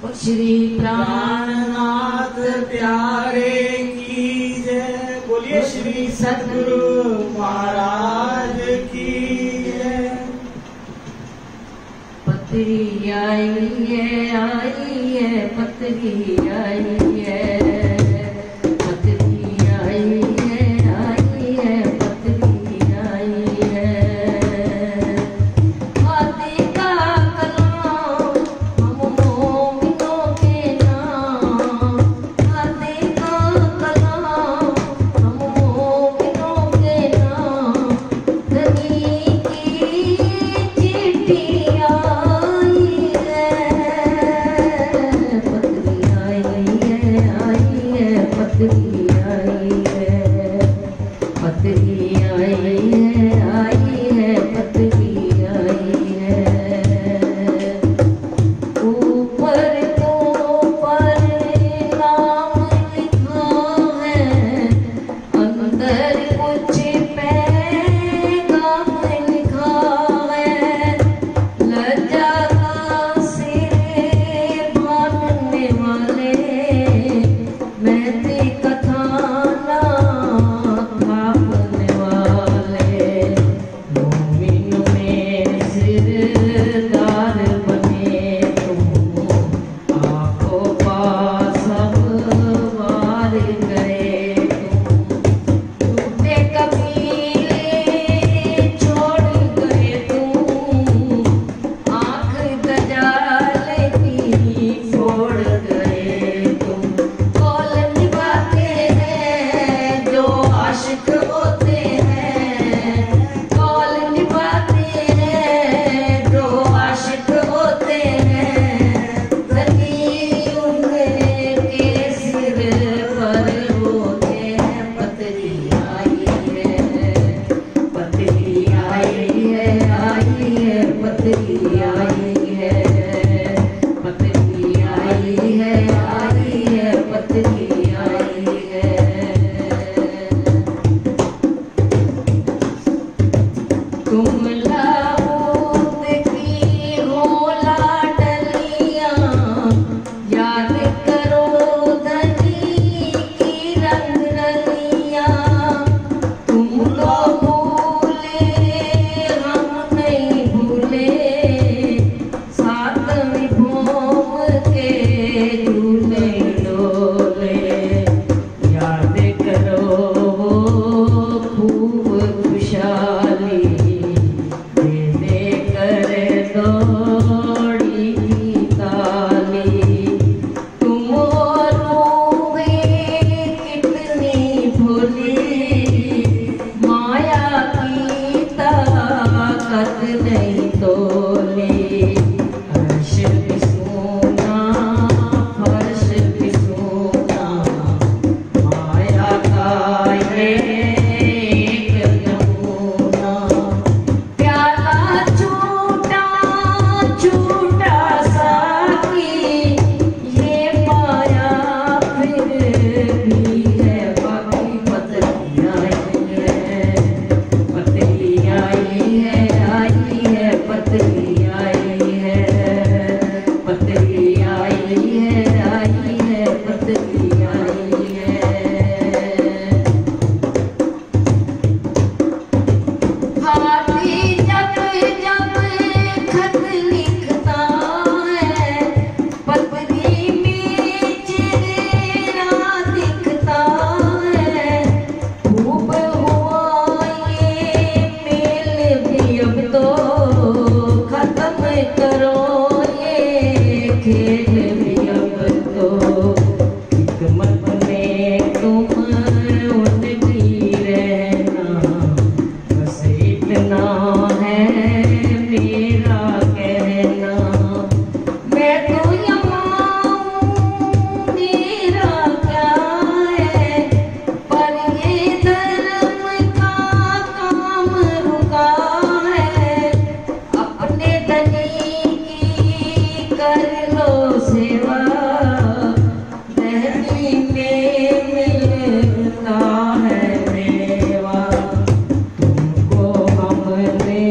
श्री प्राणनाथ प्यारे की जय। बोलिए श्री सद्गुरु महाराज की जय। पत्री आई है पत्री आई है पत्री आई है पत्री आई है। हाथी का कलाम हम मोमिनों के नाम, हाथी का कलाम हम मोमिनों के नाम। धनी की चिट्ठी आई है पत्री आई है पत्री आई है पत्री आई है पत्री आई है। ऊपर तो पर नाम लिखा है, अंदर कुछ पैगाम लिखा है। लज्जा का सिर बांधने वाले मेहंदी कथा ना थापने वाले, मोमिन में सिरदार बने तुम। आंखों पास सब वार गए तुम, झूठे कबीले छोड़ गए तुम। आंख गजाले की फोड़ गए तुम। कौल निभाते हैं जो आशिक होते हैं, कौल निभाते हैं जो आशिक होते हैं। धनी उनके सिर पर होते हैं। पत्री आई है पत्री आई है पत्री आई है पत्री आई है पत्री आई है। तुम लाहौत की हो लाडलियां, याद करो धनी की रंग रलियां। तुम तो भूले हम नहीं भूले, साथ में घूम के झूले डोले। याद करो वो खूब खुशहाली, दे कर दौड़ी की ताली। तुम रोवे कितनी भोली, माया की ताकत नहीं तोली। अर्श भी सोना फर्श भी सोना, माया का ये एक नमूना। प्याला छूटा छूटा साकी, ये माया फिर भी है बाकी। पत्री आई है पत्री आई है पत्री आई है पत्री आई है पत्री आई है। हाथी जब जब खत लिखता है, पत्री में चेहरा दिखता है। खूब हुआ ये मेल भी अब तो, खत्म करो ये खेल भी अब तो। हिकमत में तुम उनकी रहना, बस इतना है मेरा कहना। मैं तो यहाँ हूँ, मेरा क्या है, पर ये धर्म का काम रुका है। अपने धनी की कर लो सेवा, दहली में मिलता है मेवा। तुमको हमने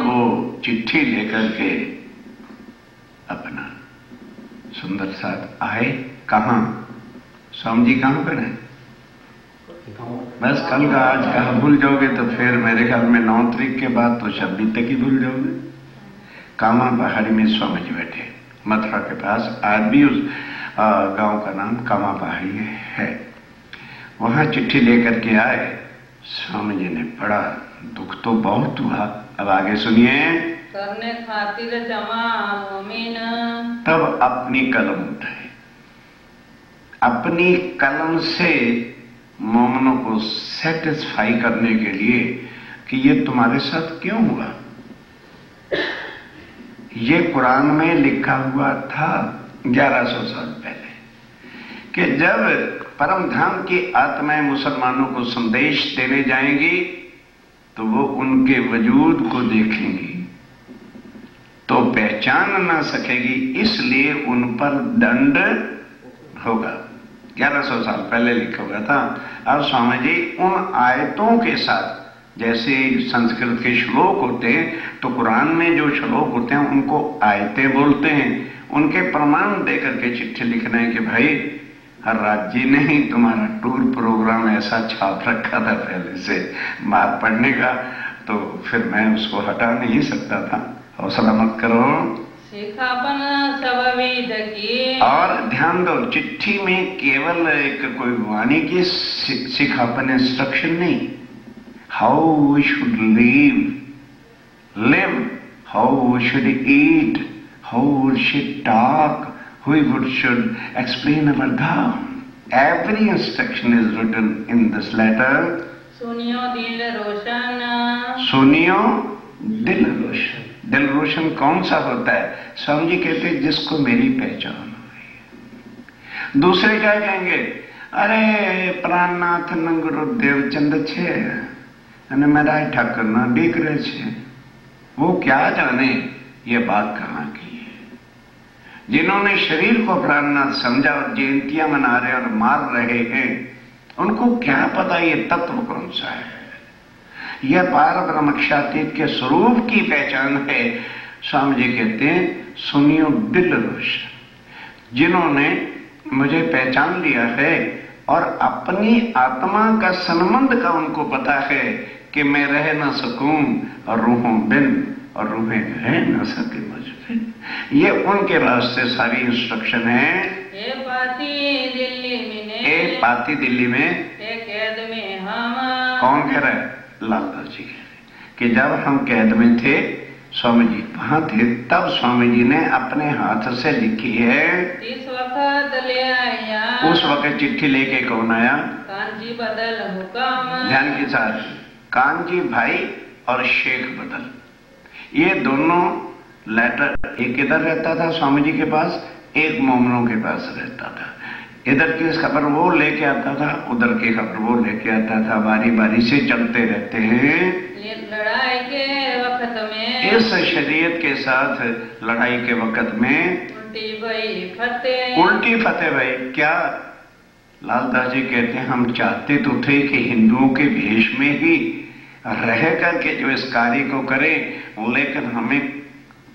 वो चिट्ठी लेकर के अपना सुंदर साथ आए। कहाँ? स्वामी जी कहाँ पर है? बस कल का आज कहा भूल जाओगे तो फिर मेरे ख्याल में 9 तारीख के बाद तो 26 तक ही भूल जाओगे। कामा पहाड़ी में स्वामी जी बैठे मथुरा के पास। आज भी उस गांव का नाम कामा पहाड़ी है। वहां चिट्ठी लेकर के आए। स्वामी जी ने पढ़ा, दुख तो बहुत हुआ। अब आगे सुनिए। करने खातिर जमा मोमिन, तब अपनी कलम उठाए, अपनी कलम से मोमनों को सेटिस्फाई करने के लिए कि ये तुम्हारे साथ क्यों हुआ। ये कुरान में लिखा हुआ था 1100 साल पहले कि जब परम धाम की आत्माएं मुसलमानों को संदेश देने जाएंगी तो वो उनके वजूद को देखेंगी तो पहचान ना सकेगी, इसलिए उन पर दंड होगा। 1100 साल पहले लिखा हुआ था। अब स्वामी जी उन आयतों के साथ, जैसे संस्कृत के श्लोक होते हैं तो कुरान में जो श्लोक होते हैं उनको आयतें बोलते हैं, उनके प्रमाण देकर के चिट्ठी लिखना है कि भाई हर राज्य ने ही तुम्हारा टूर प्रोग्राम ऐसा छाप रखा था पहले से बात पढ़ने का, तो फिर मैं उसको हटा नहीं सकता था। हौसला मत करो। सिखापन सब विध की। और ध्यान दो, चिट्ठी में केवल एक कोई वाणी की सिखापन इंस्ट्रक्शन नहीं, how we should live, how we should eat, how we should talk, we should explain our dharma. Every instruction is written in this letter. सुनियो दिल रोशन, सुनियो दिल रोशन। दिल रोशन कौन सा होता है? स्वामी जी कहते हैं जिसको मेरी पहचान हुई। दूसरे क्या कहेंगे? अरे प्राणनाथ नंगुरुदेव चंद छे અને मेरा ठाकुर ना देख रहे छे, वो क्या जाने ये बात कहाँ की। जिन्होंने शरीर को प्राणनाथ समझा और जयंतियां मना रहे और मार रहे हैं, उनको क्या पता ये तत्व कौन सा है। यह पार ब्रह्मक्षातीत के स्वरूप की पहचान है। स्वामी जी कहते हैं सुनियो दिल रोशन। जिन्होंने मुझे पहचान लिया है और अपनी आत्मा का संबंध का उनको पता है कि मैं रह ना सकूं और रूहों बिन और रूहें रह ना सके मुझ में, ये उनके रास्ते सारी इंस्ट्रक्शन है। ए पाती दिल्ली में, ए पाती दिल्ली में, ए कैद में हम। कौन कह रहा है? लालदास जी कह रहे कि जब हम कैद में थे, स्वामी जी वहां थे, तब स्वामी जी ने अपने हाथ से लिखी है। इस वक्त ले आया, उस वक्त चिट्ठी लेके कौन आया? कांजी बदल हुक्म। ध्यान के साथ, कांजी भाई और शेख बदल, ये दोनों लेटर, एक इधर रहता था स्वामी जी के पास, एक मोमनों के पास रहता था। इधर की खबर वो लेके आता था, उधर की खबर वो लेके आता था, बारी बारी से चलते रहते हैं। ये लड़ाई के वक्त में, इस शरीयत के साथ लड़ाई के वक्त में उल्टी भाई फतेह, उल्टी फतेह भाई। क्या लालदास जी कहते हैं हम चाहते तो थे कि हिंदुओं के भेष में ही रह करके जो इस कार्य को करें, लेकिन हमें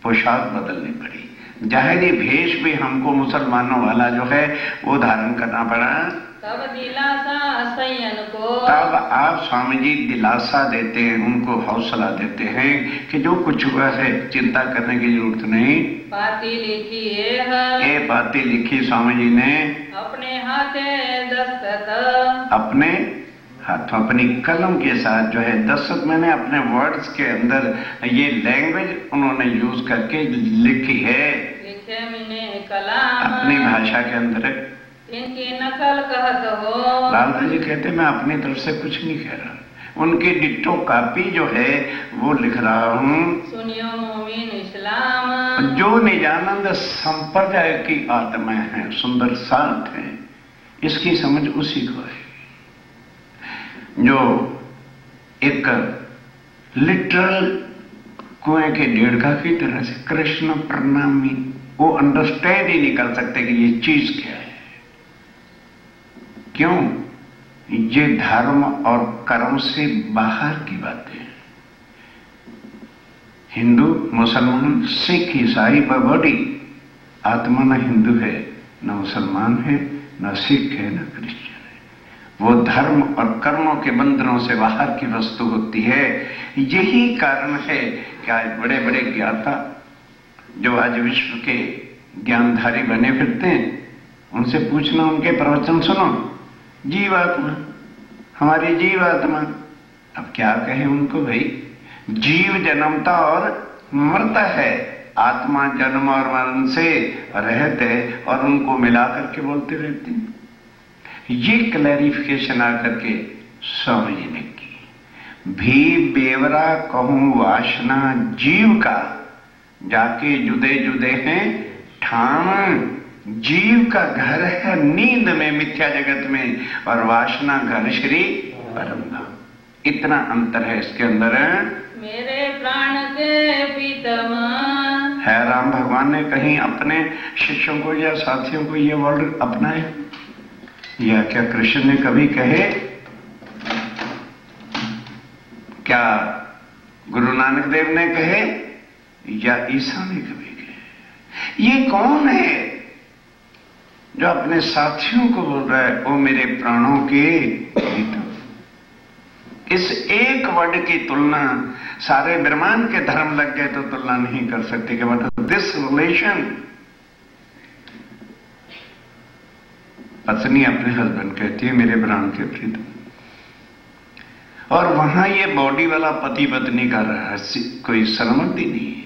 पोशाक बदलनी पड़ी। जाहिरी भेष भी हमको मुसलमानों वाला जो है वो धारण करना पड़ा। तब दिलासा सैयन को, तब आप स्वामी जी दिलासा देते हैं, उनको हौसला देते हैं कि जो कुछ हुआ है चिंता करने की जरूरत नहीं। पाती लिखी है, ये बातें लिखी स्वामी जी ने अपने हाथे दस्तखत, अपने हाथों, अपनी कलम के साथ जो है दस्तखत, मैंने अपने वर्ड्स के अंदर ये लैंग्वेज उन्होंने यूज करके लिखी है। लिखे मैंने कलाम, अपनी भाषा के अंदर। इनकी नकल कहत हो। लालदास जी कहते मैं अपनी तरफ से कुछ नहीं कह रहा, उनकी डिट्टो कॉपी जो है वो लिख रहा हूं। सुनियो मोमिन इस्लाम, जो निजानंद संप्रदाय की आत्माएं हैं, सुंदर साथ हैं, इसकी समझ उसी को है जो एक लिटरल कुएं के डेढ़का की तरह से कृष्ण प्रणामी, वो अंडरस्टैंड ही नहीं कर सकते कि ये चीज क्या है। क्यों? ये धर्म और कर्म से बाहर की बातें। हिंदू, मुसलमान, सिख, ईसाई बॉडी, आत्मा न हिंदू है, न मुसलमान है, न सिख है, न क्रिश्चियन है। वो धर्म और कर्मों के बंधनों से बाहर की वस्तु होती है। यही कारण है कि आज बड़े बड़े ज्ञाता जो आज विश्व के ज्ञानधारी बने फिरते हैं, उनसे पूछना, उनके प्रवचन सुनो, जीवात्मा, हमारी जीवात्मा। अब क्या कहें उनको भाई, जीव जन्मता और मरता है, आत्मा जन्म और मरण से रहते है और उनको मिला करके बोलते रहते हैं। ये क्लैरिफिकेशन आकर के स्वामी जी ने की। भी बेवरा कहूं वासना जीव का, जाके जुदे जुदे हैं ठाम। जीव का घर है नींद में, मिथ्या जगत में, और वासना घर श्री परम धाम। इतना अंतर है इसके अंदर। मेरे प्राण के प्रीतम है राम भगवान ने कहीं अपने शिष्यों को या साथियों को ये वर्ड अपनाए, या क्या कृष्ण ने कभी कहे, क्या गुरु नानक देव ने कहे, या ईसा ने कभी कहे? ये कौन है जो अपने साथियों को बोल रहा है, ओ मेरे प्राणों के प्रीतम? इस एक वर्ड की तुलना सारे ब्रह्मांड के धर्म लग गए तो तुलना नहीं कर सकते कि मतलब दिस रिलेशन। पत्नी अपने हस्बैंड कहती है मेरे प्राण के प्रीतम, और वहां ये बॉडी वाला पति पत्नी का रहस्य कोई संबंधी नहीं है।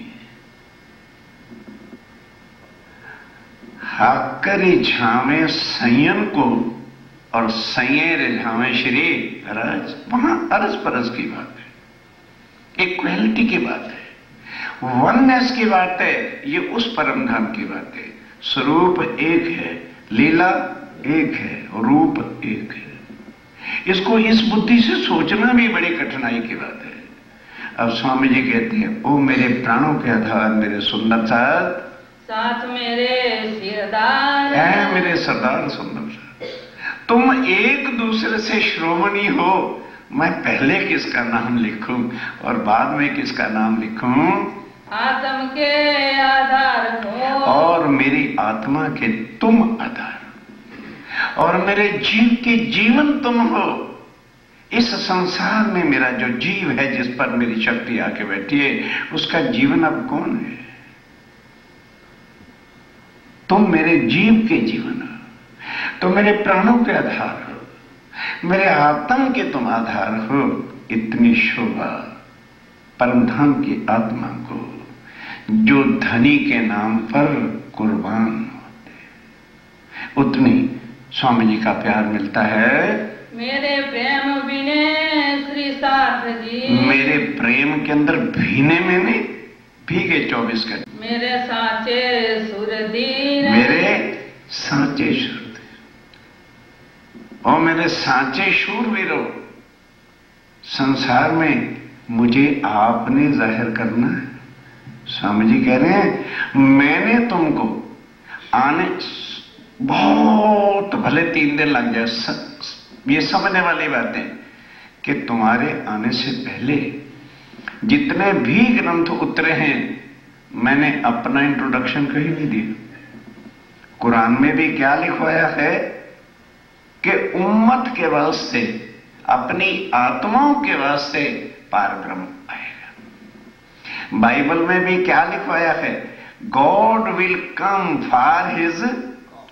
हाकर झावे संयम को और संये रिझावे श्री रज, वहां अरस परस की बात है, इक्वलिटी की बात है, वननेस की बात है। ये उस परम धाम की बात है। स्वरूप एक है, लीला एक है, रूप एक है। इसको इस बुद्धि से सोचना भी बड़ी कठिनाई की बात है। अब स्वामी जी कहते हैं, ओ मेरे प्राणों के आधार, मेरे सुंदर साथ मेरे सिरदार, है मेरे सरदार सुंदर, तुम एक दूसरे से श्रोमणी हो। मैं पहले किसका नाम लिखूं और बाद में किसका नाम लिखूं? आत्म के आधार हो, और मेरी आत्मा के तुम आधार, और मेरे जीव के जीवन तुम हो। इस संसार में मेरा जो जीव है, जिस पर मेरी शक्ति आके बैठी है, उसका जीवन अब कौन है? तुम मेरे जीव के जीवन हो, तो मेरे प्राणों के आधार हो, मेरे आत्मा के तुम आधार हो। इतनी शोभा परमधाम की आत्मा को जो धनी के नाम पर कुर्बान होते, उतनी स्वामी जी का प्यार मिलता है। मेरे प्रेम बिने श्री साथ जी, मेरे प्रेम के अंदर भीने में नहीं, भीगे 24 घंटे। मेरे साचे सुरदीर, मेरे साचे शूरवीर, और मेरे साचे शूरवीरों, संसार में मुझे आपने जाहिर करना है। स्वामी जी कह रहे हैं, मैंने तुमको आने, बहुत भले 3 दिन लग जाए, ये समझने वाली बात है कि तुम्हारे आने से पहले जितने भी ग्रंथ उतरे हैं, मैंने अपना इंट्रोडक्शन कहीं नहीं दिया। कुरान में भी क्या लिखवाया है कि उम्मत के वास्ते, अपनी आत्माओं के वास्ते पारब्रह्म आएगा। बाइबल में भी क्या लिखवाया है? God will come for his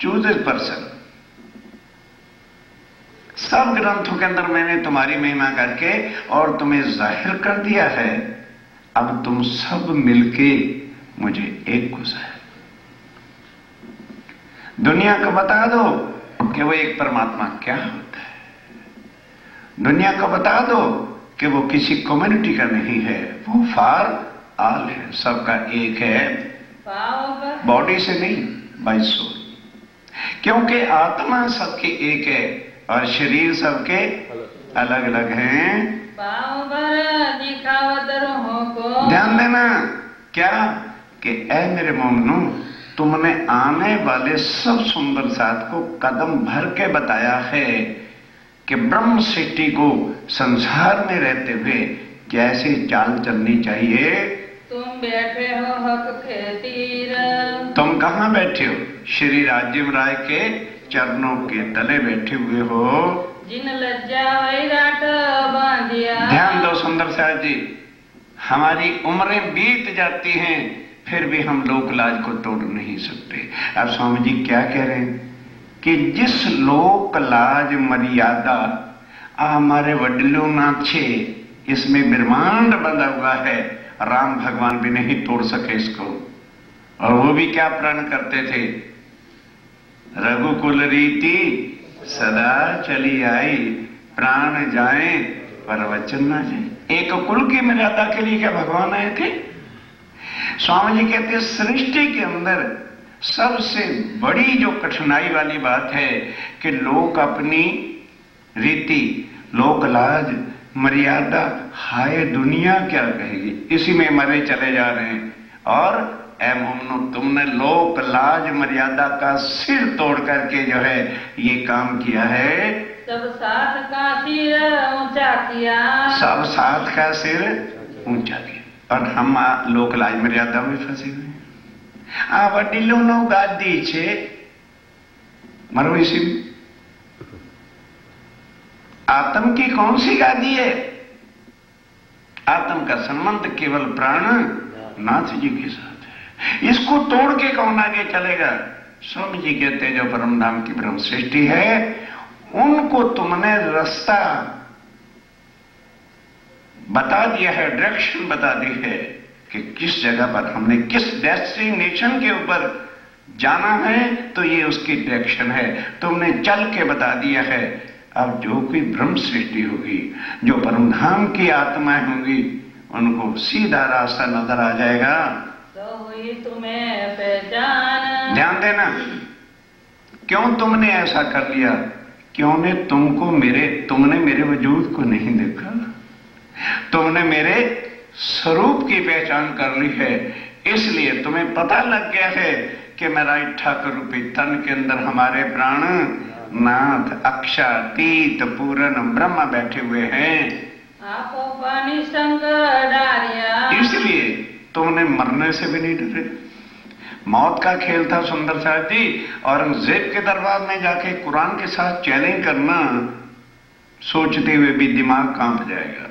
chosen person. सब ग्रंथों के अंदर मैंने तुम्हारी महिमा करके और तुम्हें जाहिर कर दिया है। अब तुम सब मिलके मुझे एक गुजार, दुनिया को बता दो कि वो एक परमात्मा क्या होता है। दुनिया को बता दो कि वो किसी कम्युनिटी का नहीं है, वो फॉर ऑल है, सबका एक है, बॉडी से नहीं, बाय सोल। क्योंकि आत्मा सबके एक है और शरीर सबके अलग अलग हैं। ध्यान देना क्या कि ऐ मेरे मोमनों, तुमने आने वाले सब सुंदर साथ को कदम भर के बताया है कि ब्रह्म सृष्टि को संसार में रहते हुए कैसे चाल चलनी चाहिए। तुम बैठे हो हक खेतीर। तुम कहाँ बैठे हो? श्री राजीव राय के चरणों के तले बैठे हुए हो। जिन लज्जा वैराट बांधिया। ध्यान दो सुंदर साहब जी, हमारी उम्रें बीत जाती हैं फिर भी हम लोक लाज को तोड़ नहीं सकते। अब स्वामी जी क्या कह रहे हैं कि जिस लोक लाज मर्यादा हमारे वडिलों ना छे, इसमें ब्रह्मांड बंधा हुआ है, राम भगवान भी नहीं तोड़ सके इसको। और वो भी क्या प्रण करते थे? रघुकुल रीति सदा चली आई, प्राण जाए पर वचन ना जाए। एक कुल की मर्यादा के लिए क्या भगवान आए थे? स्वामी जी कहते हैं सृष्टि के अंदर सबसे बड़ी जो कठिनाई वाली बात है कि लोग अपनी रीति, लोक लाज, मर्यादा, हाय दुनिया क्या कहेगी, इसी में मरे चले जा रहे हैं। और ऐ मोमनो, तुमने लोक लाज मर्यादा का सिर तोड़ करके जो है ये काम किया है। सब साथ का सिर ऊंचा किया। सब साथ का सिर ऊंचा किया और हम लोक लाज मर्यादा में फंसे हुए हैं। आ वडीलों नो गादी छे मरो इसी में। आत्म की कौन सी गादी है? आत्म का संबंध केवल प्राणनाथ जी के साथ है। इसको तोड़ के कौन आगे चलेगा? स्वामी जी कहते हैं जो परम धाम की ब्रह्म सृष्टि है उनको तुमने रास्ता बता दिया है, डायरेक्शन बता दी है कि किस जगह पर हमने किस डेस्टिनेशन के ऊपर जाना है, तो ये उसकी डायरेक्शन है, तुमने चल के बता दिया है। अब जो कोई ब्रह्म सृष्टि होगी, जो परमधाम की आत्माएं होंगी, उनको सीधा रास्ता नजर आ जाएगा। तो हुई तुम्हें पहचान। ध्यान देना, क्यों तुमने ऐसा कर लिया? क्यों ने तुमने मेरे वजूद को नहीं देखा, तुमने मेरे स्वरूप की पहचान कर ली है, इसलिए तुम्हें पता लग गया है कि मेरा ठाकुर रूपी तन के अंदर हमारे प्राण नाथ अक्षातीत पूर्ण ब्रह्म बैठे हुए हैं। आपो पानी संग डारिया। इसलिए तुमने मरने से भी नहीं डरे। मौत का खेल था सुंदर साहब जी, औरंगजेब के दरबार में जाके कुरान के साथ चैलेंज करना सोचते हुए भी दिमाग कांप जाएगा,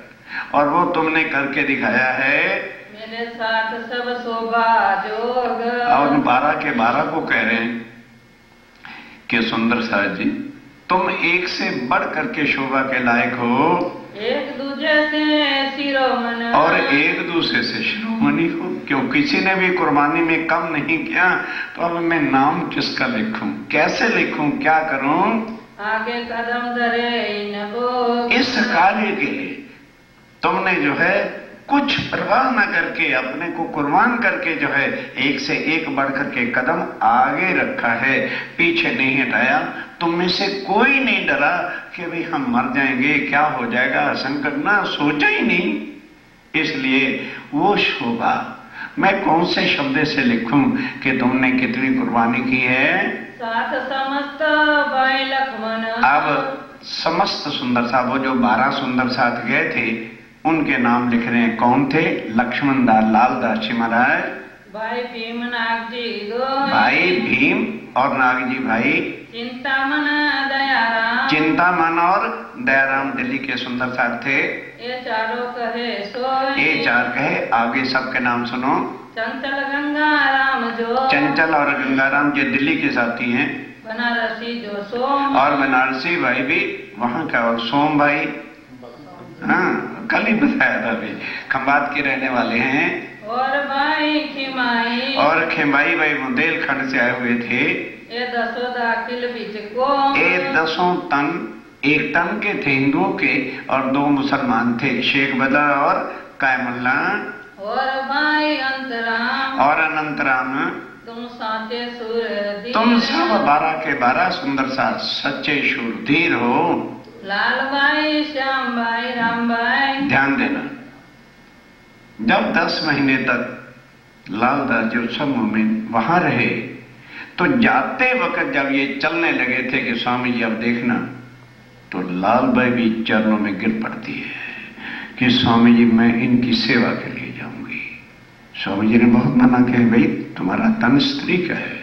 और वो तुमने करके दिखाया है। मेरे साथ सब शोभा जोग। और 12 के 12 को कह रहे हैं कि सुंदर साहब जी तुम एक से बढ़ करके शोभा के लायक हो, एक दूसरे से शिरोमणि और एक दूसरे से शिरोमणि हो। क्यों किसी ने भी कुर्बानी में कम नहीं किया, तो अब मैं नाम किसका लिखूं, कैसे लिखूं, क्या करूं? आगे कदम धरे इनको। इस कार्य के लिए तुमने जो है कुछ परवाह न करके अपने को कुर्बान करके जो है एक से एक बढ़ करके कदम आगे रखा है, पीछे नहीं हटाया। तुम में से कोई नहीं डरा कि भाई हम मर जाएंगे, क्या हो जाएगा, संकट ना सोचा ही नहीं। इसलिए वो शोभा मैं कौन से शब्द से लिखूं कि तुमने कितनी कुर्बानी की है। साथ समस्त भाई लक्ष्मण। अब समस्त सुंदर साहब, वो जो 12 सुंदर साथ गए थे उनके नाम लिख रहे हैं। कौन थे? लक्ष्मण दास, लाल दास जी महाराज, भाई भीम, नाग जी दो भाई भीम और नाग जी भाई, चिंतामन दयाराम। चिंतामन और दयाराम दिल्ली के सुंदर साथ थे। ये चारों कहे सोई। ये 4 कहे, आगे सबके नाम सुनो। चंचल गंगाराम जो। चंचल और गंगाराम ये दिल्ली के साथी हैं। बनारसी जो सोम। और बनारसी भाई भी वहां का, और सोम भाई, हाँ कल ही बताया था अभी, खंबात के रहने वाले हैं। और भाई खिमाई। और खेमाई भाई बुंदेलखंड से आए हुए थे। ये 10 दाखिल बीच को। ये 10 तन, 1 टन के थे हिंदुओं के, और 2 मुसलमान थे, शेख बदर और कायमुल्ला। और भाई अंतराम। और अनंतराम। तुम साचे सूर। तुम सब 12 के 12 सुंदर सा सच्चे शूरधीर हो। लाल भाई, श्याम भाई, राम भाई। ध्यान देना, जब 10 महीने तक लालदास जी सब मोमिन वहां रहे, तो जाते वक्त जब ये चलने लगे थे कि स्वामी जी अब देखना, तो लाल भाई भी चरणों में गिर पड़ती है कि स्वामी जी मैं इनकी सेवा के लिए जाऊंगी। स्वामी जी ने बहुत मना किया, भाई तुम्हारा तन स्त्री का है।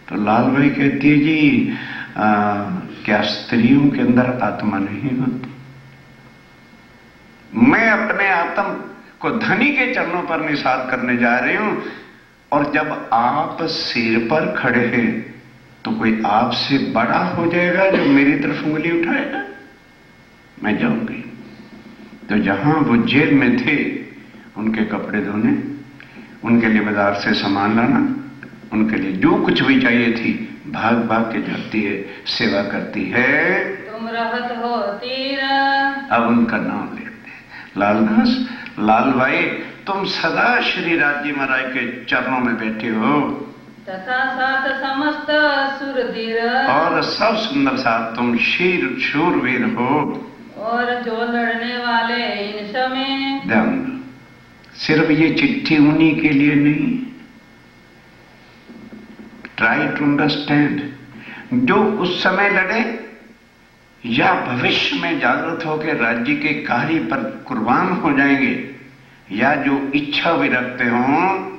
तो लाल भाई कहती है जी क्या स्त्रियों के अंदर आत्मा नहीं होती? मैं अपने आत्म को धनी के चरणों पर निषाद करने जा रही हूं, और जब आप सिर पर खड़े हैं तो कोई आपसे बड़ा हो जाएगा जो मेरी तरफ उंगली उठाएगा? मैं जाऊंगी। तो जहां वो जेल में थे उनके कपड़े धोने, उनके लिए बाजार से सामान लाना, उनके लिए जो कुछ भी चाहिए थी भाग भाग के जाती है, सेवा करती है। तुम रहत हो तीर। अब उनका नाम लेते हैं लालदास। लाल भाई तुम सदा श्री राज्य महाराज के चरणों में बैठे हो, तथा साथ समस्त सुरधीर, और सब सुंदर साथ तुम शूरवीर हो, और जो लड़ने वाले इन समय। ध्यान दो, सिर्फ ये चिट्ठी उन्हीं के लिए नहीं, ट्राई टू अंडरस्टैंड, जो उस समय लड़े या भविष्य में जागृत होकर राज्य के कार्य पर कुर्बान हो जाएंगे, या जो इच्छा भी रखते हों।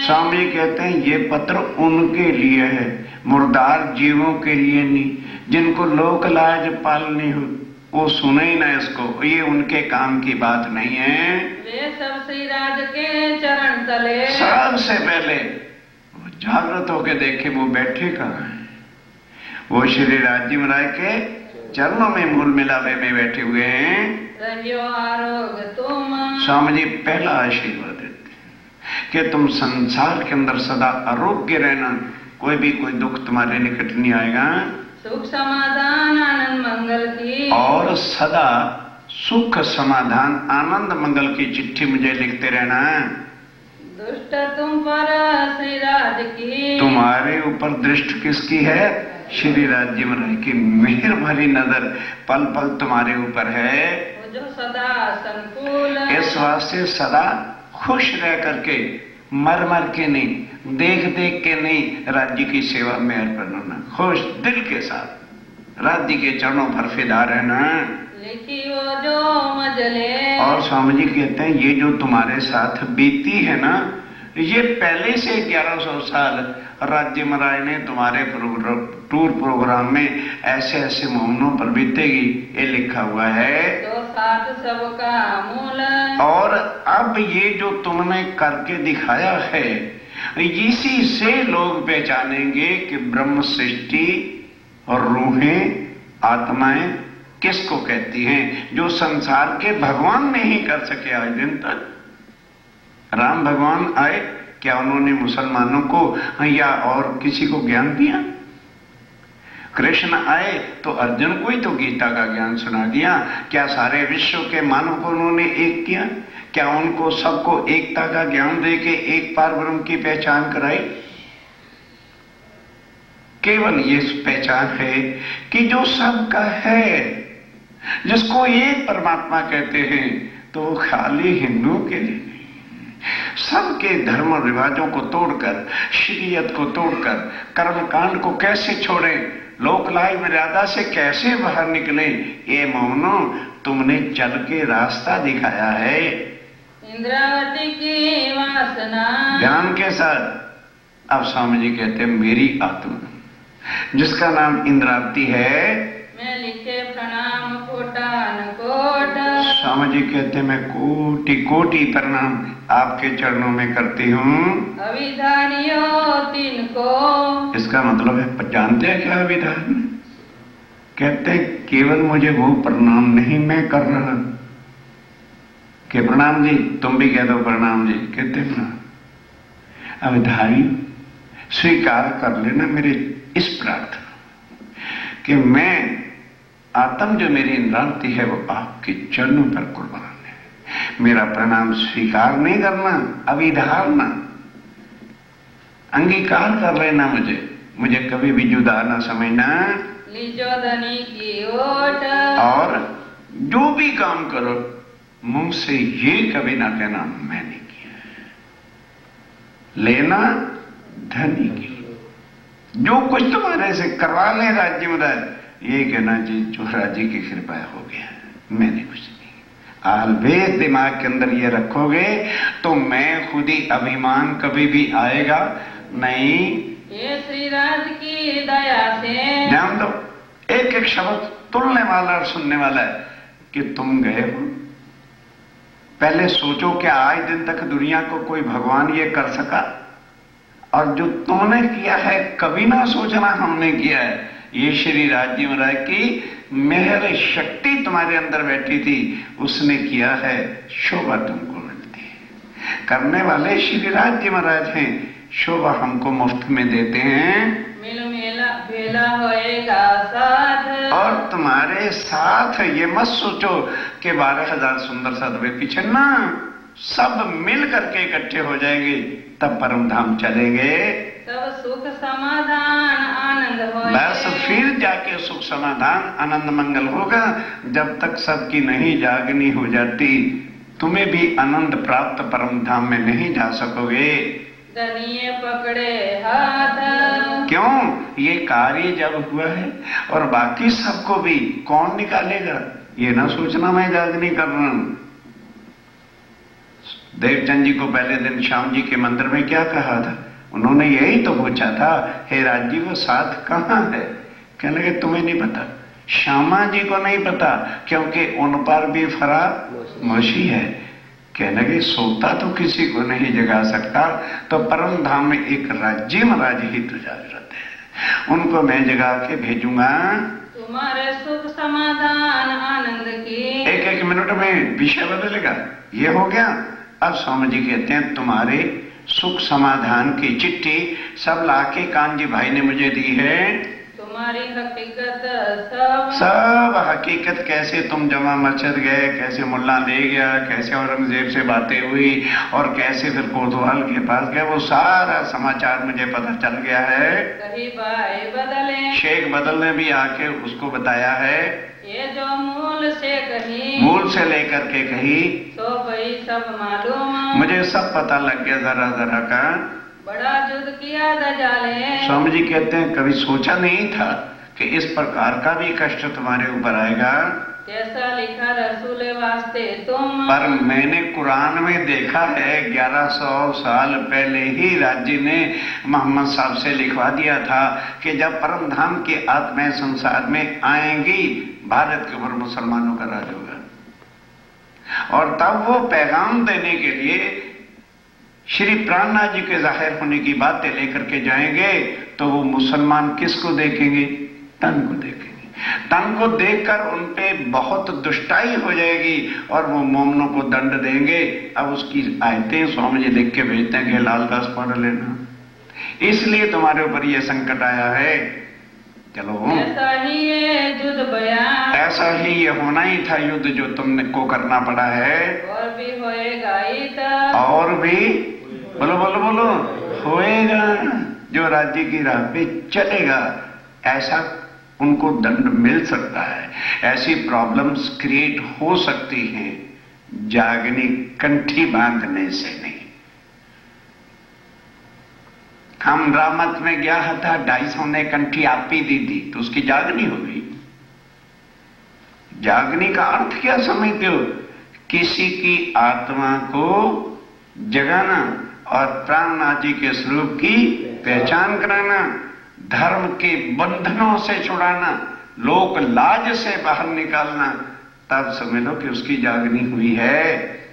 स्वामी जी कहते हैं ये पत्र उनके लिए है, मुर्दार जीवों के लिए नहीं, जिनको लोक लाज पालनी हो वो सुने ही ना इसको, ये उनके काम की बात नहीं है। वे सब श्री राज के चरण तले, सबसे पहले वो जागृत होके देखे वो बैठे कहाँ हैं, वो श्री राज्य महाराज के चरणों में मूल मिलावे में बैठे हुए हैं। रहियो आरोग्य तुम। स्वामी जी पहला आशीर्वाद देते हैं कि तुम संसार के अंदर सदा आरोग्य रहना, कोई भी कोई दुख तुम्हारे निकट नहीं आएगा, सुख समाधान आनंद मंगल की, और सदा सुख समाधान आनंद मंगल की चिट्ठी मुझे लिखते रहना। दुष्ट तुम पर श्री राज की, तुम्हारे ऊपर दृष्टि किसकी है? श्री राज्य महाराज की मेहर भरी नजर पल पल तुम्हारे ऊपर है, जो सदा संकुल। इस वास्ते सदा खुश रह करके, मर मर के नहीं, देख देख के नहीं, राज्य की सेवा में अर्पण होना, खुश दिल के साथ राज्य के चरणों पर फिदा रहना। लिखी वो जो मजले, और स्वामी जी कहते हैं ये जो तुम्हारे साथ बीती है ना, ये पहले से 1100 साल राज्य महाराज ने तुम्हारे टूर प्रोग्राम में ऐसे ऐसे मोहनों पर बीतेगी, ये लिखा हुआ है। तो साथ सबका मूल, और अब ये जो तुमने करके दिखाया है, इसी से लोग पहचानेंगे कि ब्रह्म सृष्टि और रूहें आत्माएं किसको कहती हैं, जो संसार के भगवान नहीं कर सके आज दिन तक। राम भगवान आए, क्या उन्होंने मुसलमानों को या और किसी को ज्ञान दिया? कृष्ण आए तो अर्जुन को ही तो गीता का ज्ञान सुना दिया। क्या सारे विश्व के मानव को उन्होंने एक किया? क्या उनको सबको एकता का ज्ञान दे के एक पार ब्रह्म की पहचान कराई? केवल ये पहचान है कि जो सबका है, जिसको एक परमात्मा कहते हैं, तो खाली हिंदुओं के लिए नहीं, सबके धर्म और रिवाजों को तोड़कर, शरीयत को तोड़कर, कर्मकांड को कैसे छोड़ें, लोकलाय मर्यादा से कैसे बाहर निकले, ये मोहनो तुमने चल के रास्ता दिखाया है। इंद्रावती की वासना, ध्यान के साथ। अब स्वामी जी कहते हैं मेरी आत्मा जिसका नाम इंद्रावती है, मैं लिखे प्रणाम कोटान कोट। स्वामी जी कहते हैं मैं कोटि कोटि प्रणाम आपके चरणों में करती हूँ। अविधानियों तिनको, इसका मतलब है जानते हैं क्या अविधान? कहते हैं केवल मुझे वो प्रणाम नहीं मैं कर रहा कि प्रणाम जी, तुम भी कह दो प्रणाम जी, कहते हैं ना अविधानी स्वीकार कर लेना मेरे इस प्रार्थना कि मैं आत्म जो मेरी इंद्रावती है वो आपके चरणों पर कुर्बान है। मेरा प्रणाम स्वीकार नहीं करना, अविधारना, अंगीकार कर लेना, मुझे कभी भी जुदा ना समझना। लीजोदनी की ओट, और जो भी काम करो मुंह से ये कभी ना कहना मैंने किया। लेना धनी की, जो कुछ तुम्हारे से करवा ले राज्य महाराज, ये कहना जी जो राज्य की कृपा हो गया, मैंने कुछ नहीं, ऑलवेज दिमाग के अंदर ये रखोगे तो मैं खुद ही अभिमान कभी भी आएगा नहीं। ये श्री राज की दया से ध्यान दो, एक एक शब्द तुलने वाला और सुनने वाला है कि तुम गए हो। पहले सोचो क्या आज दिन तक दुनिया को कोई भगवान ये कर सका? और जो तुमने किया है कभी ना सोचना हमने किया है। ये श्री राज जी महाराज की मेहर शक्ति तुम्हारे अंदर बैठी थी, उसने किया है, शोभा तुमको मिलती है। करने वाले श्री राज जी महाराज हैं, शोभा हमको मुफ्त में देते हैं। मिल मेला बेला होएगा साथ, और तुम्हारे साथ ये मत सोचो कि 12,000 सुंदर साधुए पीछे ना, सब मिल करके इकट्ठे हो जाएंगे, तब परम धाम चलेंगे। तब सुख समाधान आनंद होए। बस फिर जाके सुख समाधान आनंद मंगल होगा। जब तक सबकी नहीं जागनी हो जाती, तुम्हें भी आनंद प्राप्त परम धाम में नहीं जा सकोगे। दनिये पकड़े हाथ, क्यों? ये कार्य जब हुआ है और बाकी सबको भी कौन निकालेगा? ये ना सोचना मैं जागनी कर रहा हूं। देवचंद जी को पहले दिन श्याम जी के मंदिर में क्या कहा था? उन्होंने यही तो पूछा था, हे राज जी वो साथ कहाँ है? कहने लगे तुम्हें नहीं पता। श्यामा जी को नहीं पता क्योंकि उन पर भी फरामोशी है। कहने लगे सोता तो किसी को नहीं जगा सकता, तो परम धाम में एक राज्य महाराज ही तो जागृत है, उनको मैं जगा के भेजूंगा। तुम्हारे सुख समाधान आनंद की। एक एक मिनट में विषय बदलेगा। ये हो गया। अब स्वामी जी कहते हैं तुम्हारे सुख समाधान की चिट्ठी सब लाके कानजी भाई ने मुझे दी है। तुम्हारी हकीकत सब हकीकत, कैसे तुम जमा मस्जिद गए, कैसे मुल्ला ले गया, कैसे औरंगजेब से बातें हुई और कैसे फिर कोतवाल के पास गए, वो सारा समाचार मुझे पता चल गया है। कहीं भाई बदले, शेख बदल ने भी आके उसको बताया है। ये जो मूल से कही, मूल से लेकर के कही, तो भाई सब मालूम, मुझे सब पता लग गया जरा जरा का। बड़ा युद्ध किया दजाले। स्वामी जी कहते हैं कभी सोचा नहीं था कि इस प्रकार का भी कष्ट तुम्हारे ऊपर आएगा। कैसा लिखा रसूल वास्ते तुम, पर मैंने कुरान में देखा है 1100 साल पहले ही राज्य ने मोहम्मद साहब से लिखवा दिया था कि जब परम धाम की आत्माएं संसार में आएंगी, भारत के ऊपर मुसलमानों का राज होगा। और तब वो पैगाम देने के लिए श्री प्राणनाथ जी के जाहिर होने की बातें लेकर के जाएंगे, तो वो मुसलमान किसको देखेंगे? तन को देखेंगे। तन को देखकर उन पे बहुत दुष्टाई हो जाएगी और वो मोमनों को दंड देंगे। अब उसकी आयतें स्वामी जी लिख के भेजते हैं कि लालदास पढ़ लेना, इसलिए तुम्हारे ऊपर ये संकट आया है। चलो ऐसा ही ये युद्ध बयान, ऐसा ही ये होना ही था युद्ध जो तुमने को करना पड़ा है। और भी होएगा ही तब, और भी बोलो बोलो बोलो होएगा। जो राज्य की राह पे चलेगा ऐसा उनको दंड मिल सकता है, ऐसी प्रॉब्लम्स क्रिएट हो सकती हैं जागनी कंठी बांधने से नहीं। हम रामत में गया था, 250 ने कंठी आप ही दी थी तो उसकी जागनी हो गई। जागनी का अर्थ क्या समझते हो? किसी की आत्मा को जगाना और प्राणनाथ जी के स्वरूप की पहचान कराना, धर्म के बंधनों से छुड़ाना, लोक लाज से बाहर निकालना, तब समझ लो कि उसकी जागनी हुई है।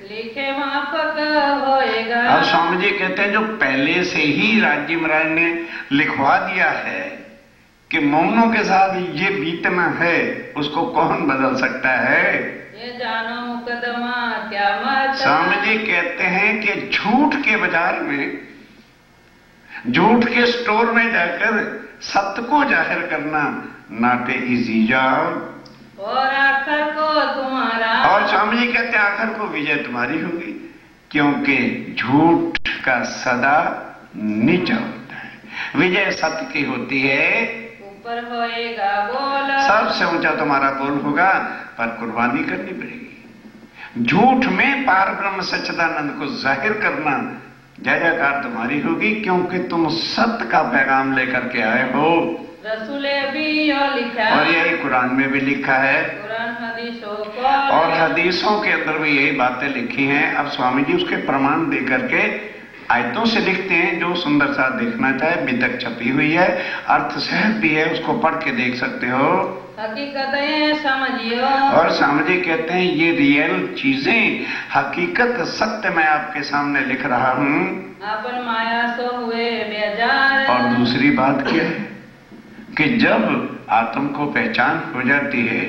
लिखे माफक होएगा। अब स्वामी जी कहते हैं जो पहले से ही राज्य महाराज ने लिखवा दिया है कि मोमनों के साथ ये बीतना है, उसको कौन बदल सकता है? ये जानो मुकदमा क्या मत। स्वामी जी कहते हैं कि झूठ के बाजार में, झूठ के स्टोर में जाकर सत्य को जाहिर करना नॉट ए इजी जॉब। और आखिर को तुम्हारा, और स्वामी जी कहते हैं आखिर को विजय तुम्हारी होगी, क्योंकि झूठ का सदा नीचा होता है, विजय सत्य की होती है। ऊपर होएगा बोल, सबसे ऊंचा तुम्हारा बोल होगा, पर कुर्बानी करनी पड़ेगी। झूठ में पार ब्रह्म सच्चिदानंद को जाहिर करना जय जयकार तुम्हारी होगी, क्योंकि तुम सत्य का पैगाम लेकर के आए हो। रसूले भी यो लिखा और यही कुरान में भी लिखा है कुरान हदीसों को और हदीसों के अंदर भी यही बातें लिखी हैं। अब स्वामी जी उसके प्रमाण दे करके आयतों से लिखते हैं। जो सुंदर सा देखना चाहे, अभी तक छपी हुई है, अर्थ सहज भी है, उसको पढ़ के देख सकते हो। हकीकतें समझियो और स्वामी जी कहते हैं ये रियल चीजें, हकीकत, सत्य मैं आपके सामने लिख रहा हूं। अपन माया सो हुए बेजार। और दूसरी बात क्या है कि जब आत्म को पहचान हो जाती है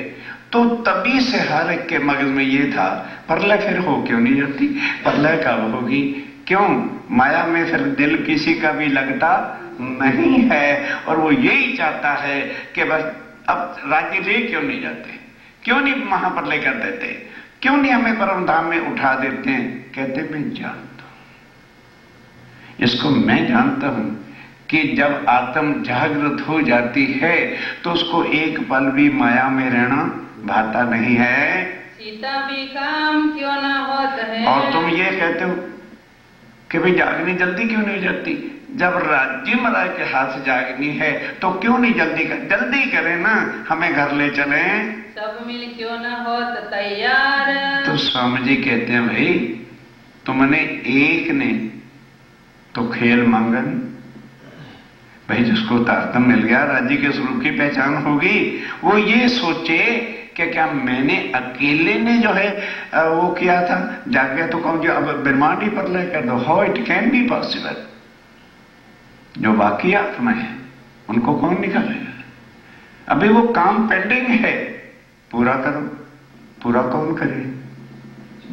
तो तभी से हर एक के मगज में ये था, प्रलय फिर हो क्यों नहीं जाती, प्रलय कब होगी, क्यों माया में फिर दिल किसी का भी लगता नहीं है। और वो यही चाहता है कि बस अब राज्य ले क्यों नहीं जाते, क्यों नहीं महाप्रलय कर देते, क्यों नहीं हमें परम धाम में उठा देते हैं। कहते मैं जानता हूं, इसको मैं जानता हूं कि जब आत्म जागृत हो जाती है तो उसको एक पल भी माया में रहना भाता नहीं है। सीता भी काम क्यों ना होता है। और तुम ये कहते हो कि भाई जागनी जल्दी क्यों नहीं जाती, जब राज्य महाराज के हाथ से जागनी है तो क्यों नहीं जल्दी करें ना, हमें घर ले चले, सब मिल क्यों ना हो तैयार। तो स्वामी जी कहते हैं भाई तुमने एक ने तो खेल मांगन, भाई जिसको तारतम मिल गया, राज्य के स्वरूप की पहचान होगी, वो ये सोचे कि क्या मैंने अकेले ने जो है वो किया था, जाग गया तो कौन, जो अब ब्रह्मांड ही प्रलय कर दो, how it can be possible. जो बाकी आत्मा है उनको कौन निकालेगा, अभी वो काम पेंडिंग है, पूरा करो। पूरा कौन करे,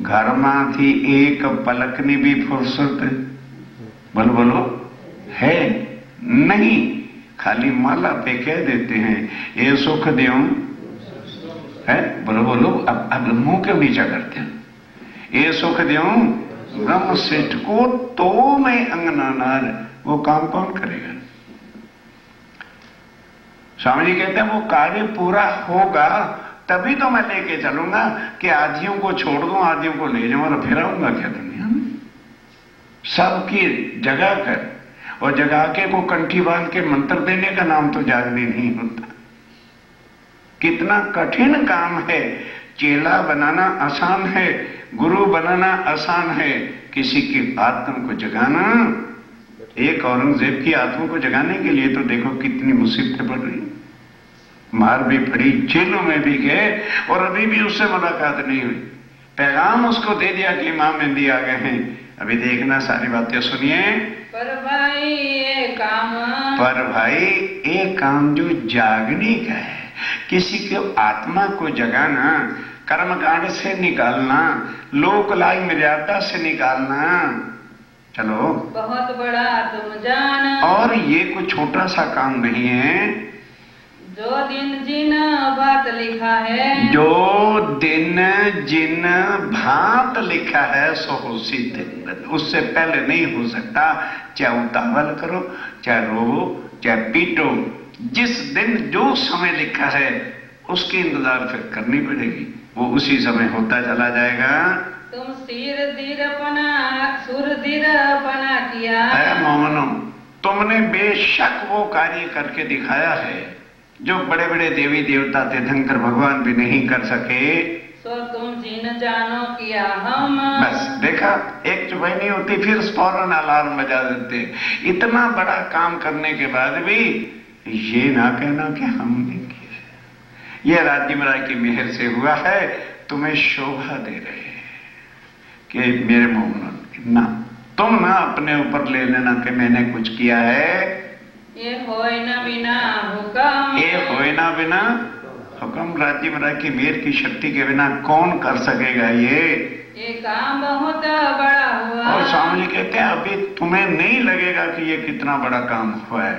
घर में थी एक पलकनी भी फुर्सत, बोलो बोलो है नहीं, खाली माला पे कह देते हैं ये सुख देऊं है, बोलो बोलो अब मुंह क्यों नीचा करते हैं, ये सुख देऊं ब्रह्म श्रेष्ठ को तो मैं अंगना नार, वो काम कौन करेगा। स्वामी जी कहते हैं वो कार्य पूरा होगा तभी तो मैं लेके चलूंगा, कि आधियों को छोड़ दूं, आधियों को ले जाऊं और फिर आऊंगा क्या दुनिया में। सबकी जगा कर और जगा के को कंठी बांध के मंत्र देने का नाम तो जागने नहीं होता। कितना कठिन काम है, चेला बनाना आसान है, गुरु बनाना आसान है, किसी की आत्मा को जगाना, एक औरंगजेब की आत्मा को जगाने के लिए तो देखो कितनी मुसीबतें पड़ रही, मार भी पड़ी, जेलों में भी गए और अभी भी उससे मुलाकात नहीं हुई। पैगाम उसको दे दिया कि इमाम मेहंदी आ गए हैं, अभी देखना सारी बातें सुनिए। पर भाई ये काम जो जागने का है, किसी के आत्मा को जगाना, कर्मकांड से निकालना, लोक लाय मर्यादा से निकालना, चलो बहुत बड़ा तुम जाना। और ये कोई छोटा सा काम नहीं है। जो दिन जिन बात लिखा है, जो दिन जिन भात लिखा है सो हो सिद्ध, उससे पहले नहीं हो सकता। चाहे उतावल करो, चाहे रोवो, चाहे पीटो, जिस दिन जो समय लिखा है उसकी इंतजार फिर करनी पड़ेगी, वो उसी समय होता चला जाएगा। तुम सुर दीरपना किया है मोमनो, तुमने बेशक वो कार्य करके दिखाया है जो बड़े बड़े देवी देवता तीर्थंकर भगवान भी नहीं कर सके। सो तुम जिन जानो किया हम। बस देखा, एक चुपाई नहीं होती, फिर फौरन अलार्म बजा देते। इतना बड़ा काम करने के बाद भी ये ना कहना कि हमने किया, ये राज्य महाराज की मेहर से हुआ है, तुम्हें शोभा दे रहे हैं कि मेरे मोहन ना, तुम ना अपने ऊपर ले लेना कि मैंने कुछ किया है। ये होए ना बिना हुक्म, ये होए ना बिना हुक्म, राज्य महाराज की मेहर की शक्ति के बिना कौन कर सकेगा ये काम बहुत बड़ा हुआ। और स्वामी जी कहते हैं अभी तुम्हें नहीं लगेगा कि ये कितना बड़ा काम हुआ है,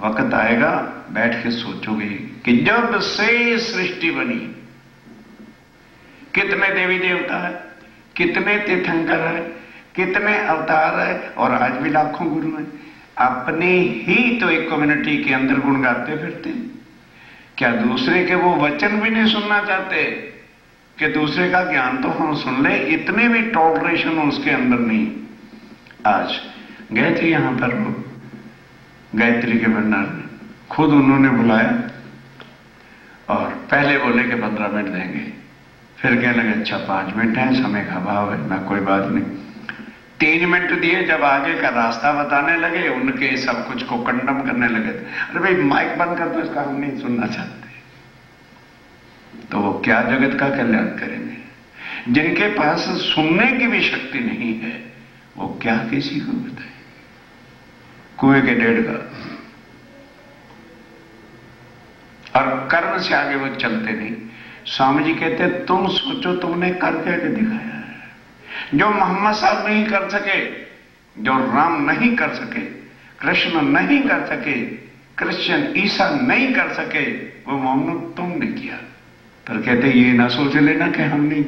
वक्त आएगा बैठ के सोचोगे कि जब से सृष्टि बनी कितने देवी देवता है, कितने तीर्थंकर है, कितने अवतार है, और आज भी लाखों गुरु हैं। अपने ही तो एक कम्युनिटी के अंदर गुण गाते फिरते, क्या दूसरे के वो वचन भी नहीं सुनना चाहते कि दूसरे का ज्ञान तो हम सुन ले, इतने भी टॉलरेशन उसके अंदर नहीं। आज गए थे यहां पर वो गायत्री के भंडार में, खुद उन्होंने बुलाया और पहले बोले कि 15 मिनट देंगे, फिर कहने लगे अच्छा 5 मिनट है, समय का अभाव है। मैं कोई बात नहीं, 3 मिनट दिए। जब आगे का रास्ता बताने लगे, उनके सब कुछ को कंडम करने लगे। अरे भाई माइक बंद कर दो, इसका हम नहीं सुनना चाहते। तो वो क्या जगत का कल्याण करेंगे? जिनके पास सुनने की भी शक्ति नहीं है, वो क्या किसी को बताए? कुएं के 1.5 का, और कर्म से आगे वो चलते नहीं। स्वामी जी कहते तुम सोचो तुमने करके दिखाया है। जो मोहम्मद साहब नहीं कर सके, जो राम नहीं कर सके, कृष्ण नहीं कर सके, क्रिश्चियन ईसा नहीं कर सके, वो मोहम्मद तुमने किया। पर कहते ये ना सोच लेना कि हमने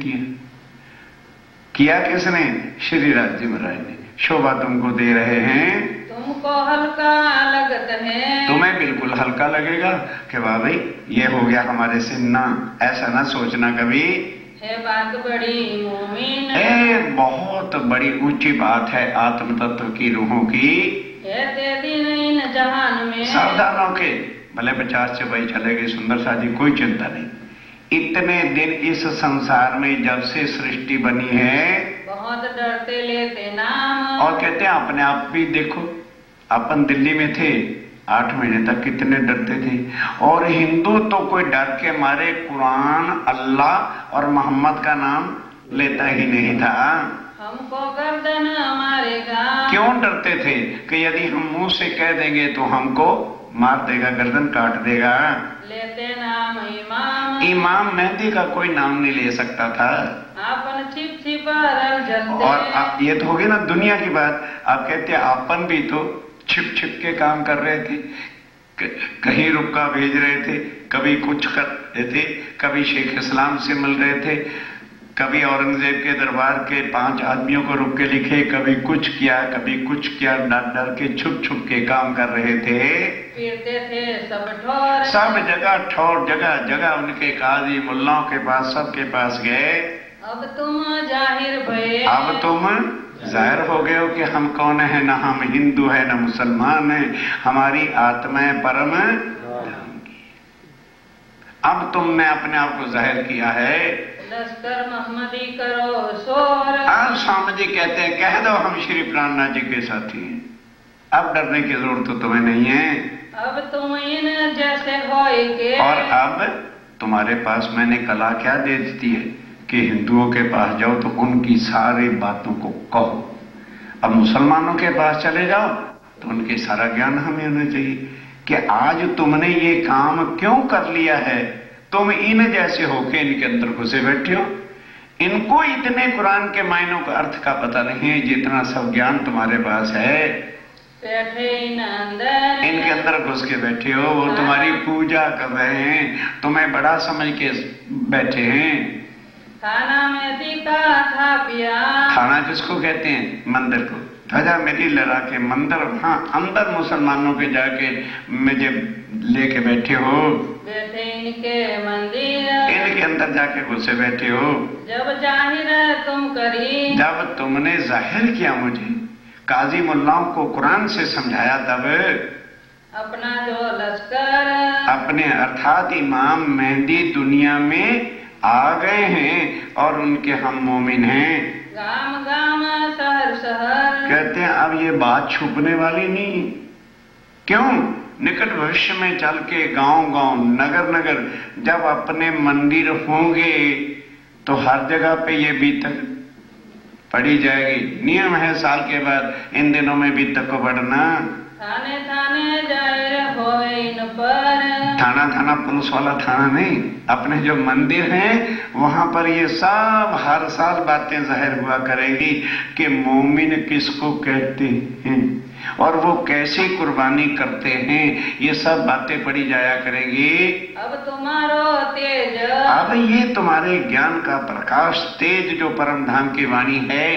किया किसने? श्री राज जी महाराज ने। शोभा तुमको दे रहे हैं, तुमको हल्का लगत है, तुम्हें बिल्कुल हल्का लगेगा कि वाह भाई ये हो गया हमारे से। ना, ऐसा ना सोचना कभी। है बात बड़ी मोमिन, बहुत बड़ी ऊंची बात है आत्म तत्व की, रूहों की। कहते दिन इन जहान में सावधान होके, भले 50 से भाई चले गए सुंदर साजी, कोई चिंता नहीं। इतने दिन इस संसार में जब से सृष्टि बनी है, बहुत डरते लेते नाम। और कहते हैं अपने आप भी देखो, अपन दिल्ली में थे 8 महीने तक, कितने डरते थे। और हिंदू तो कोई डर के मारे कुरान, अल्लाह और मोहम्मद का नाम लेता ही नहीं था। हमको गर्दन मारेगा, क्यों डरते थे? कि यदि हम मुंह से कह देंगे तो हमको मार देगा, गर्दन काट देगा। लेते नाम इमाम, इमाम मेहंदी का कोई नाम नहीं ले सकता था। आपन छिप छिपा जलते। और ये तो होगी ना दुनिया की बात। आप कहते हैं अपन भी तो छिप छिप के काम कर रहे थे, कहीं रुका भेज रहे थे, कभी कुछ कर रहे थे, कभी शेख इस्लाम से मिल रहे थे, कभी औरंगजेब के दरबार के 5 आदमियों को रुक के लिखे, कभी कुछ किया, कभी कुछ किया। डर डर के छुप छुप के काम कर रहे थे। फिरते थे सब ठोर, सब जगह ठोर, जगह जगह उनके काजी मुल्लाओं के पास, सबके पास गए। अब तुम जाहिर भये, अब तुम जाहिर हो गए हो कि हम कौन है। ना हम हिंदू है, ना मुसलमान है, हमारी आत्माएं परम। अब तुमने अपने आप को जाहिर किया है। लश्कर मोहम्मदी करो शोर। अब स्वामी जी कहते हैं कह दो हम श्री प्राणनाथ जी के साथी हैं, अब डरने की जरूरत तो तुम्हें नहीं है। अब तुम इन जैसे होएगे, और अब तुम्हारे पास मैंने कला क्या दे दी है कि हिंदुओं के पास जाओ तो उनकी सारी बातों को कहो। अब मुसलमानों के पास चले जाओ तो उनके सारा ज्ञान हमें होना चाहिए कि आज तुमने ये काम क्यों कर लिया है। तुम इन जैसे होके इनके अंदर घुसे बैठे हो। इनको इतने कुरान के मायनों का अर्थ का पता नहीं है जितना सब ज्ञान तुम्हारे पास है। बैठे इन अंदर, इनके अंदर घुस के बैठे हो, वो तुम्हारी पूजा कर रहे हैं, तुम्हें बड़ा समझ के बैठे हैं। थाना में दिखा था पिया, थाना किसको कहते हैं? मंदिर को। ध्वजा मेरी लड़ा के मंदिर, हाँ अंदर मुसलमानों के जाके मुझे लेके बैठे हो। बैठे इनके मंदिर, इनके अंदर जाके घुसे बैठे हो। जब जाहिर तुम करी, जब तुमने जाहिर किया मुझे, काजी मुल्लाओं को कुरान से समझाया, तब अपना जो लश्कर, अपने अर्थात इमाम मेहंदी दुनिया में आ गए हैं और उनके हम मोमिन हैं। गाम गाम शहर शहर, कहते हैं अब ये बात छुपने वाली नहीं। क्यों? निकट भविष्य में चल के गांव गांव, नगर नगर जब अपने मंदिर होंगे तो हर जगह पे ये बीतक पढ़ी जाएगी। नियम है साल के बाद इन दिनों में बीतक को पढ़ना। थाने थाने जाहिर होए इन पर, थाना थाना पुलिस वाला थाना नहीं, अपने जो मंदिर हैं वहां पर ये सब हर साल बातें जाहिर हुआ करेंगी कि मोमिन किसको कहते हैं और वो कैसे कुर्बानी करते हैं। ये सब बातें पढ़ी जाया करेंगी। अब तुम्हारो तेज, अब ये तुम्हारे ज्ञान का प्रकाश, तेज जो परम धाम की वाणी है,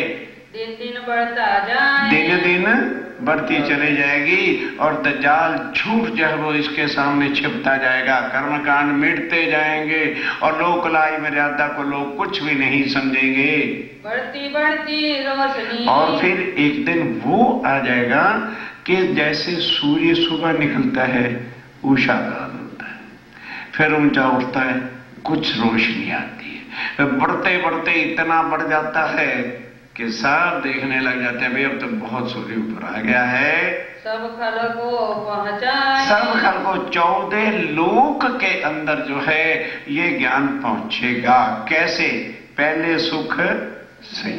दिन दिन बढ़ता जाए, दिन दिन बढ़ती चली जाएगी। और दज्जाल झूठ जो है वो इसके सामने छिपता जाएगा। कर्मकांड मिटते जाएंगे और लोक लाई मर्यादा को लोग कुछ भी नहीं समझेंगे। बढ़ती बढ़ती रोशनी, और फिर एक दिन वो आ जाएगा कि जैसे सूर्य सुबह निकलता है उषा काल होता है, फिर ऊंचा उठता है, कुछ रोशनी आती है, बढ़ते बढ़ते इतना बढ़ जाता है कि सब देखने लग जाते हैं, भाई अब तो बहुत सूर्य ऊपर आ गया है। सब खल को पहुंचाए, सब खल को 14 लोक के अंदर जो है ये ज्ञान पहुंचेगा। कैसे? पहले सुख से,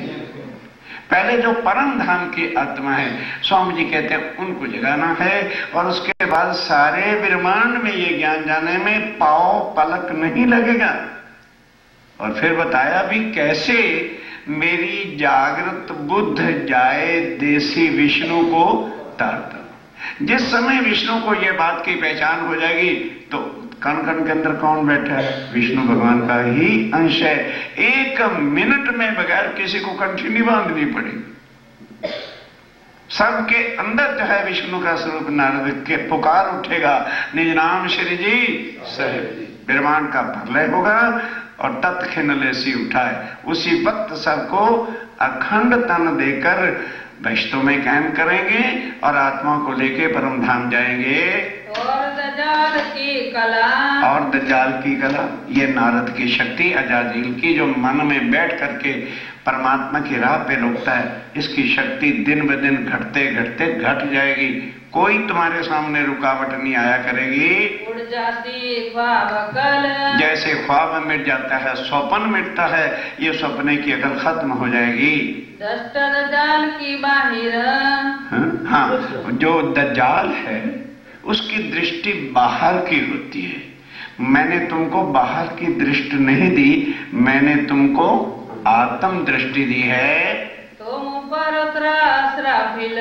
पहले जो परम धाम की आत्मा है, स्वामी जी कहते हैं उनको जगाना है, और उसके बाद सारे ब्रह्मांड में ये ज्ञान जाने में पांव पलक नहीं लगेगा। और फिर बताया भी कैसे, मेरी जागृत बुद्ध जाए देसी विष्णु को तारतम। जिस समय विष्णु को यह बात की पहचान हो जाएगी तो कण कण के अंदर कौन बैठा है? विष्णु भगवान का ही अंश है। 1 मिनट में बगैर किसी को कंठी नहीं बांधनी पड़ेगी। सबके अंदर जो है विष्णु का स्वरूप नारद के पुकार उठेगा, निज नाम श्री जी साहेब जी। ब्रह्मांड का प्रलय होगा और तत्खिन सी उठाए, उसी वक्त सबको अखंड तन देकर वैष्णव में कायम करेंगे और आत्मा को लेके परम धाम जाएंगे। और दजाल की कला, और दज्जाल की कला, ये नारद की शक्ति, अजाजील की, जो मन में बैठ करके परमात्मा की राह पे रोकता है, इसकी शक्ति दिन ब दिन घटते घटते घट जाएगी। कोई तुम्हारे सामने रुकावट नहीं आया करेगी। उड़ जाती ख्वाब अकल, जैसे ख्वाब मिट जाता है, स्वप्न मिटता है, ये सपने की अकल खत्म हो जाएगी। दष्ट दजाल की बाहिर, हाँ, जो दज्जाल है उसकी दृष्टि बाहर की होती है। मैंने तुमको बाहर की दृष्टि नहीं दी, मैंने तुमको आत्म दृष्टि दी है। तुम ऊपर उतरा असराफिल,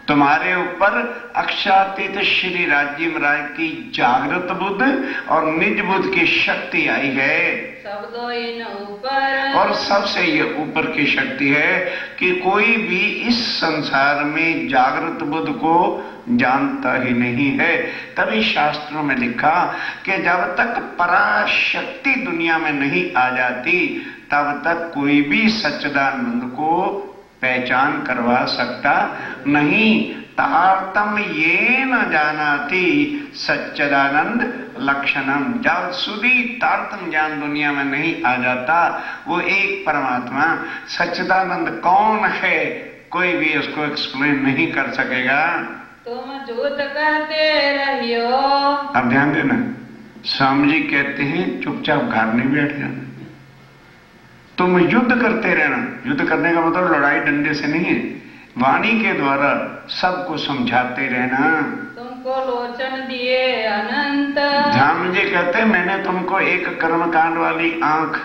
तुम्हारे ऊपर अक्षातीत श्री राज्य राय की जागृत बुद्ध और निज बुद्ध की शक्ति आई है। सब दो इन ऊपर, और सबसे ये ऊपर की शक्ति है कि कोई भी इस संसार में जागृत बुद्ध को जानता ही नहीं है। तभी शास्त्रों में लिखा कि जब तक पराशक्ति दुनिया में नहीं आ जाती तब तक कोई भी सच्चिदानंद को पहचान करवा सकता नहीं। तारतम ये न जानाति सच्चिदानंद लक्षणम। जब सुधी तारतम ज्ञान दुनिया में नहीं आ जाता, वो एक परमात्मा सच्चिदानंद कौन है कोई भी उसको एक्सप्लेन नहीं कर सकेगा। तुम झूठ करते रहियो। अब ध्यान देना, स्वामी जी कहते हैं चुपचाप घर नहीं बैठ जाना, तुम युद्ध करते रहना। युद्ध करने का मतलब लड़ाई डंडे से नहीं है, वाणी के द्वारा सबको समझाते रहना। तुमको लोचन दिए अनंत। ध्यान जी कहते हैं मैंने तुमको एक कर्मकांड वाली आंख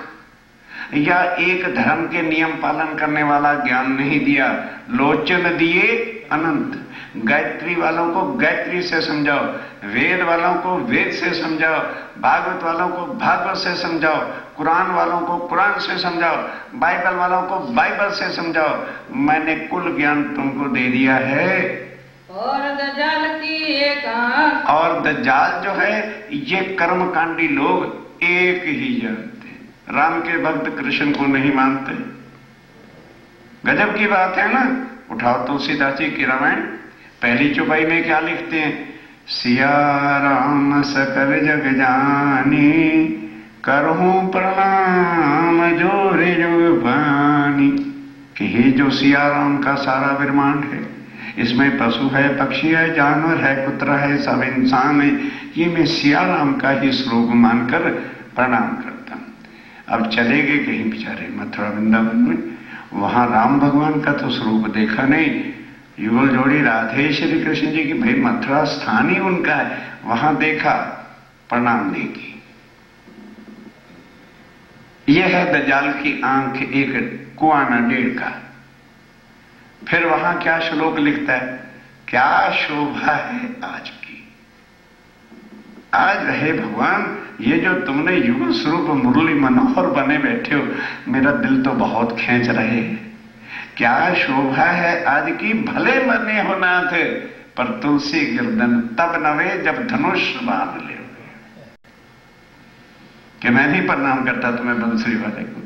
या एक धर्म के नियम पालन करने वाला ज्ञान नहीं दिया, लोचन दिए अनंत। गायत्री वालों को गायत्री से समझाओ, वेद वालों को वेद से समझाओ, भागवत वालों को भागवत से समझाओ, कुरान वालों को कुरान से समझाओ, बाइबल वालों को बाइबल से समझाओ। मैंने कुल ज्ञान तुमको दे दिया है। और दज्जाल की एक आंख। और दज्जाल जो है ये कर्मकांडी लोग एक ही जानते, राम के भक्त कृष्ण को नहीं मानते। गजब की बात है ना। उठाओ तुलसीदास जी की रामायण, पहली चौपाई में क्या लिखते हैं? सिया राम सकल जग जानी, करहूं प्रणाम जोरे जुग पानी। कि हे जो सिया राम का सारा ब्रह्मांड है, इसमें पशु है, पक्षी है, जानवर है, कुत्रा है, सब इंसान है, ये मैं सिया राम का ही स्वरूप मानकर प्रणाम करता हूं। अब चले गए कहीं बेचारे मथुरा वृंदावन में, वहां राम भगवान का तो स्वरूप देखा नहीं। युगल जोड़ी राधे श्री कृष्ण जी की, भाई मथुरा स्थान ही उनका है, वहां देखा, प्रणाम नहीं की। यह है दज्जाल की आंख, एक कुआना 1.5 का। फिर वहां क्या श्लोक लिखता है? क्या शोभा है आज की, आज रहे भगवान, ये जो तुमने युगल स्वरूप मुरली मनोहर बने बैठे हो, मेरा दिल तो बहुत खींच रहे हैं। क्या शोभा है आज की, भले मने हो नाथ, पर तुलसी गिरदन तब नवे जब धनुष बांध ले। कि मैं नहीं प्रणाम करता तुम्हें बंसुरी वाले को।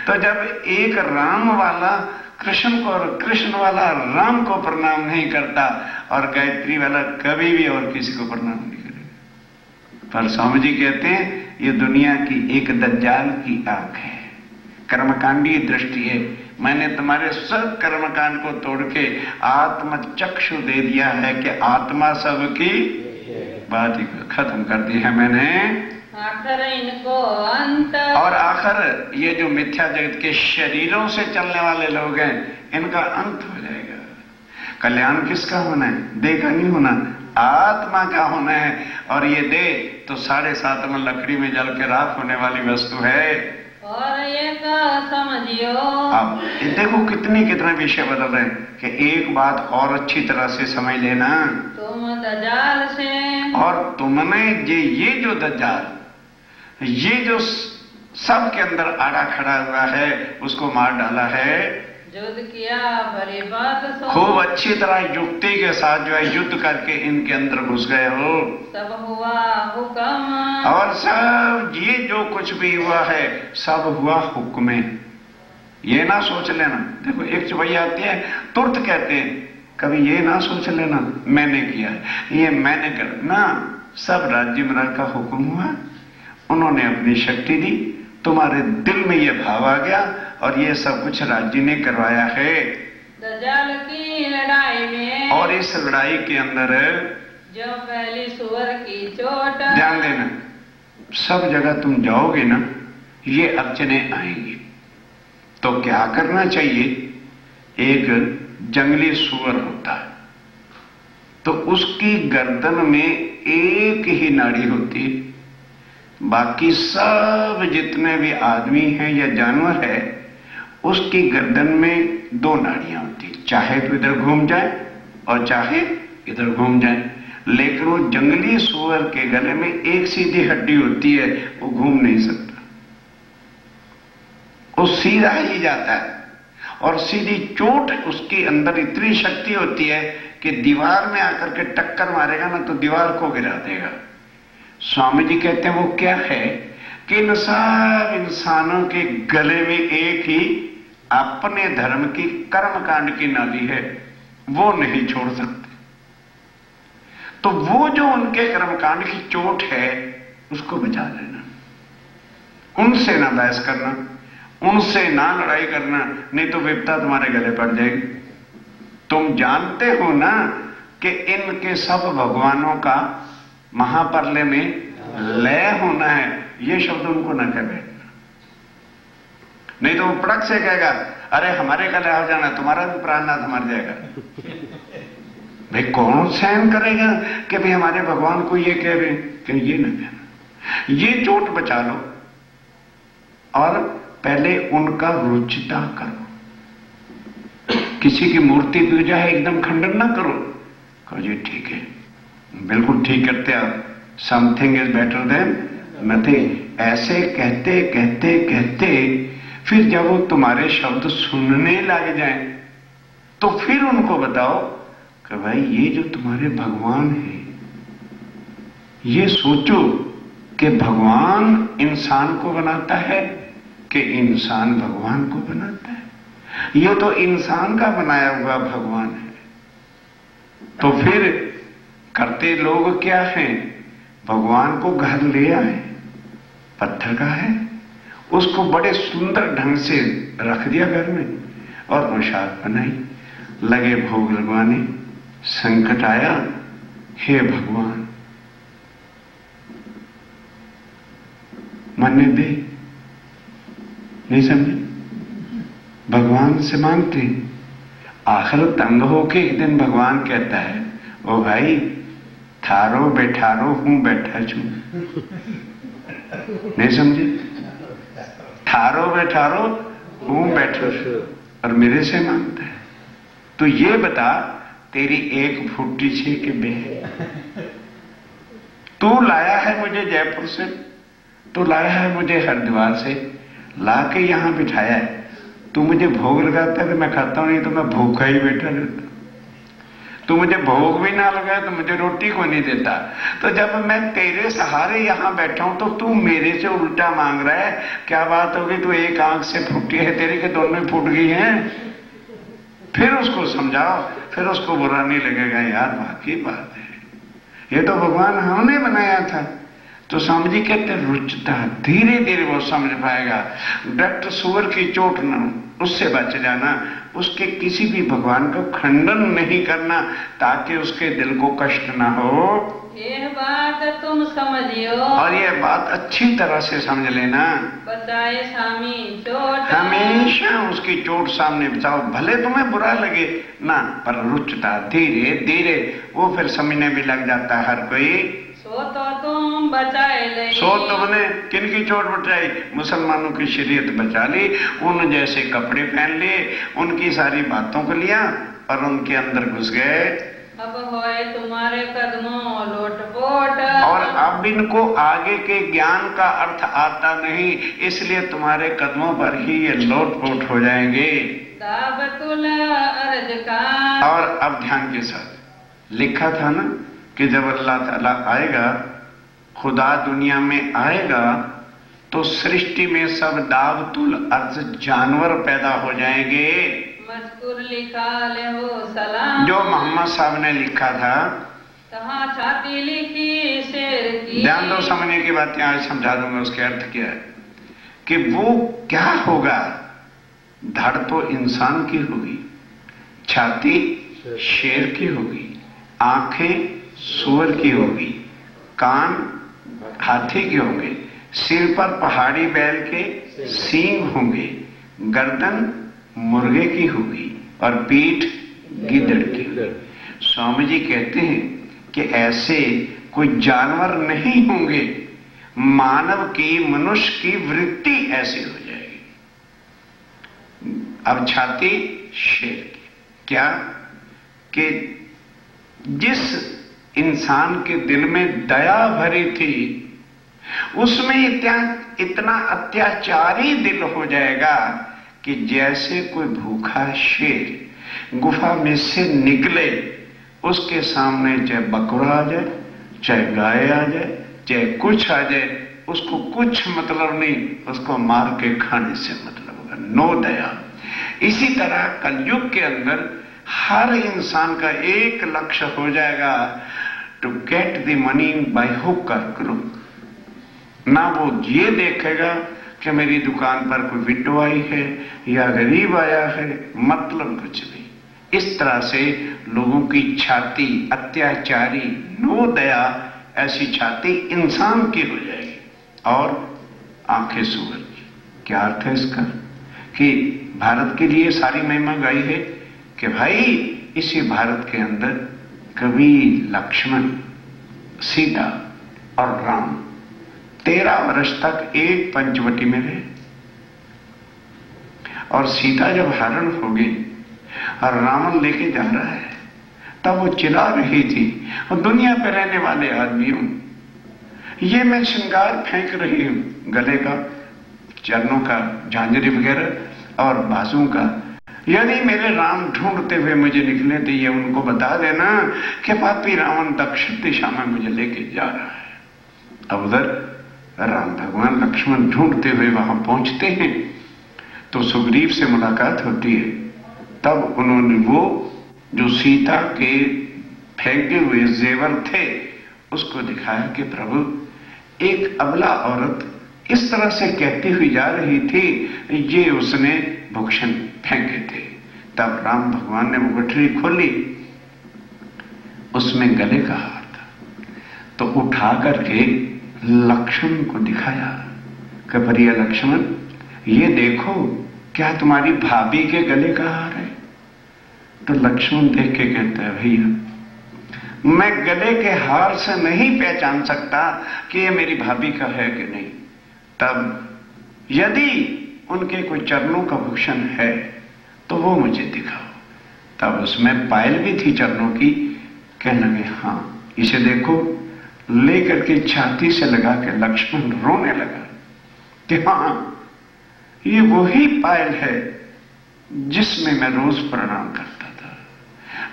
तो जब एक राम वाला कृष्ण को और कृष्ण वाला राम को प्रणाम नहीं करता, और गायत्री वाला कभी भी और किसी को प्रणाम नहीं करता, पर स्वामी जी कहते हैं ये दुनिया की एक दज्जाल की आंख है, कर्मकांडी दृष्टि है। मैंने तुम्हारे सब कर्मकांड को तोड़ के आत्म चक्षु दे दिया है कि आत्मा सबकी बात ही खत्म कर दी है मैंने। आखिर इनको अंत, और आखिर ये जो मिथ्या जगत के शरीरों से चलने वाले लोग हैं इनका अंत हो जाएगा। कल्याण किसका होना है? देह का नहीं होना, आत्मा का होना है। और ये देह तो 7.5 में लकड़ी में जल के राख होने वाली वस्तु है। और एक समझियो, अब देखो कितने विषय बदल रहे हैं कि एक बात और अच्छी तरह से समझ लेना, तुम दज्जाल से, और तुमने ये जो दज्जाल, ये जो सब के अंदर आड़ा खड़ा हुआ है उसको मार डाला है। युद्ध किया भरी बात सो, खूब अच्छी तरह युक्ति के साथ जो है युद्ध करके इनके अंदर घुस गए हो। सब हुआ हुक्म, और सब ये जो कुछ भी हुआ है सब हुआ हुक्म में। ये ना सोच लेना, देखो एक चुपैया आती है तुरंत कहते हैं, कभी ये ना सोच लेना मैंने किया है, ये मैंने कर ना। सब राज्य महाराज का हुक्म हुआ, उन्होंने अपनी शक्ति दी, तुम्हारे दिल में ये भाव आ गया और ये सब कुछ राज्य ने करवाया है। दज्जाल की लड़ाई में, और इस लड़ाई के अंदर जो पहली सुअर की चोट, ध्यान देना, सब जगह तुम जाओगे ना ये अर्चने आएंगी, तो क्या करना चाहिए? एक जंगली सुअर होता है तो उसकी गर्दन में एक ही नाड़ी होती है, बाकी सब जितने भी आदमी हैं या जानवर है उसकी गर्दन में 2 नाड़ियां होती, चाहे तो इधर घूम जाए और चाहे इधर घूम जाए। लेकिन वो जंगली सुअर के गले में एक सीधी हड्डी होती है, वो घूम नहीं सकता, वो सीधा ही जाता है। और सीधी चोट उसके अंदर इतनी शक्ति होती है कि दीवार में आकर के टक्कर मारेगा ना तो दीवार को गिरा देगा। स्वामी जी कहते हैं वो क्या है कि इन सब इंसानों के गले में एक ही अपने धर्म की कर्मकांड की नाली है, वो नहीं छोड़ सकते। तो वो जो उनके कर्मकांड की चोट है उसको बचा लेना, उनसे ना बहस करना, उनसे ना लड़ाई करना, नहीं तो विपदा तुम्हारे गले पड़ जाएगी। तुम जानते हो ना कि इनके सब भगवानों का महापर्ले में लय होना है, ये शब्द उनको न कह बैठना, नहीं तो वो पड़क से कहेगा अरे हमारे का लय हो जाना, तुम्हारा भी प्राणनाथ मर जाएगा। भाई कौन सहन करेगा कि भाई हमारे भगवान को ये कह रहे कि ये न कहना। ये चोट बचा लो और पहले उनका रुचिता करो। किसी की मूर्ति पूजा है एकदम खंडन ना करो, कहो जी ठीक है, बिल्कुल ठीक करते आप, something is better than nothing. ऐसे कहते कहते कहते फिर जब वो तुम्हारे शब्द सुनने लग जाएं तो फिर उनको बताओ कि भाई ये जो तुम्हारे भगवान है, ये सोचो कि भगवान इंसान को बनाता है कि इंसान भगवान को बनाता है। ये तो इंसान का बनाया हुआ भगवान है। तो फिर करते लोग क्या हैं? भगवान को घर ले आए, पत्थर का है, उसको बड़े सुंदर ढंग से रख दिया घर में और प्रसाद बनाई, लगे भोग लगवाने। संकट आया, हे भगवान मानने दे, नहीं समझे? भगवान से मांगते, आखिर तंग होके एक दिन भगवान कहता है ओ भाई थारो बैठारो हूं बैठा छू, नहीं समझे? थारो बैठारो हूं बैठो छू और मेरे से मांगता है। तो ये बता तेरी एक फुट्टी छे के बे, तू लाया है मुझे जयपुर से, तू लाया है मुझे हरिद्वार से, लाके यहां बिठाया है, तू मुझे भोग लगाता है तो मैं खाता हूं, नहीं तो मैं भूखा ही बैठा रहता। तू मुझे भोग भी ना लगाए तो मुझे रोटी को नहीं देता। तो जब मैं तेरे सहारे यहां बैठा हूं तो तू मेरे से उल्टा मांग रहा है। क्या बात होगी? तू एक आंख से फूटी है, तेरी के दोनों ही फूट गई हैं। फिर उसको समझाओ, फिर उसको बुरा नहीं लगेगा, यार वाकई बात है, ये तो भगवान हमने बनाया था, तो स्वामी जी कहते रुचता, धीरे धीरे वो समझ पाएगा। डॉक्टर सुअर की चोट न, उससे बच जाना, उसके किसी भी भगवान को खंडन नहीं करना ताकि उसके दिल को कष्ट ना हो। यह बात तुम समझियो, और ये बात अच्छी तरह से समझ लेना। बचाए स्वामी चोट, हमेशा उसकी चोट सामने बचाओ, भले तुम्हें बुरा लगे ना, पर रुचता धीरे धीरे वो फिर समझने भी लग जाता है हर कोई। सो तो तुम बचाए ले, सो तुमने किनकी चोट बचाई? मुसलमानों की शरीयत बचा ली, उन जैसे कपड़े पहन लिए, उनकी सारी बातों को लिया और उनके अंदर घुस गए। अब होए तुम्हारे कदमों लोटपोट, और अब इनको आगे के ज्ञान का अर्थ आता नहीं, इसलिए तुम्हारे कदमों पर ही ये लोटपोट हो जाएंगे। दाबतुल अर्ज का, और अब ध्यान के साथ लिखा था ना कि जब अल्लाह ताला आएगा, खुदा दुनिया में आएगा, तो सृष्टि में सब दाबतुल अर्ज जानवर पैदा हो जाएंगे। मजकूर लिखा ले हो सलाम, जो मोहम्मद साहब ने लिखा था, कहाँ छाती लिखी शेर की। ध्यान दो, समझने की बातें आज समझा दूंगा। उसके अर्थ क्या है कि वो क्या होगा। धड़ तो इंसान की होगी, छाती शेर की होगी, आंखें सूअर की होगी, कान हाथी के होंगे, सिर पर पहाड़ी बैल के सींग होंगे, गर्दन मुर्गे की होगी और पीठ गिद्ध की। स्वामी जी कहते हैं कि ऐसे कोई जानवर नहीं होंगे, मानव की, मनुष्य की वृत्ति ऐसी हो जाएगी। अब छाती शेर की, क्या कि जिस इंसान के दिल में दया भरी थी, उसमें इतना अत्याचारी दिल हो जाएगा कि जैसे कोई भूखा शेर गुफा में से निकले, उसके सामने चाहे बकरा आ जाए, चाहे गाय आ जाए, चाहे कुछ आ जाए, उसको कुछ मतलब नहीं, उसको मार के खाने से मतलब होगा। नो दया। इसी तरह कलयुग के अंदर हर इंसान का एक लक्ष्य हो जाएगा, to get the money by hook और क्रुक। ना वो ये देखेगा कि मेरी दुकान पर कोई विडो आई है या गरीब आया है, मतलब कुछ नहीं। इस तरह से लोगों की छाती अत्याचारी, नो दया, ऐसी छाती इंसान की हो जाएगी और आंखें सूअर की। क्या अर्थ है इसका? कि भारत के लिए सारी महिमा गाई है कि भाई इसी भारत के अंदर कभी लक्ष्मण, सीता और राम 13 वर्ष तक एक पंचवटी में रहे। और सीता जब हरण हो गई और रावण लेके जा रहा है, तब वो चिल्ला रही थी, और दुनिया पे रहने वाले आदमियों, ये मैं श्रृंगार फेंक रही हूं, गले का, चरणों का, झांझरी वगैरह और बाजू का, यदि मेरे राम ढूंढते हुए मुझे निकले तो ये उनको बता देना कि पापी रावण दक्षिण दिशा में मुझे लेके जा रहा है। अब उधर राम भगवान लक्ष्मण ढूंढते हुए वहां पहुंचते हैं, तो सुग्रीव से मुलाकात होती है। तब उन्होंने वो जो सीता के फेंके हुए जेवर थे उसको दिखाया कि प्रभु, एक अबला औरत इस तरह से कहती हुई जा रही थी, ये उसने भूषण फेंके थे। तब राम भगवान ने वो गठरी खोली, उसमें गले का हार था, तो उठा करके लक्ष्मण को दिखाया कि प्रिय लक्ष्मण, ये देखो, क्या तुम्हारी भाभी के गले का हार है? तो लक्ष्मण देख के कहता है, भैया मैं गले के हार से नहीं पहचान सकता कि ये मेरी भाभी का है कि नहीं। तब यदि उनके कोई चरणों का भूषण है तो वो मुझे दिखाओ। तब उसमें पायल भी थी चरणों की। कहने लगे, हाँ इसे देखो। लेकर के छाती से लगा के लक्ष्मण रोने लगा कि हाँ, ये वही पायल है जिसमें मैं रोज प्रणाम करता था।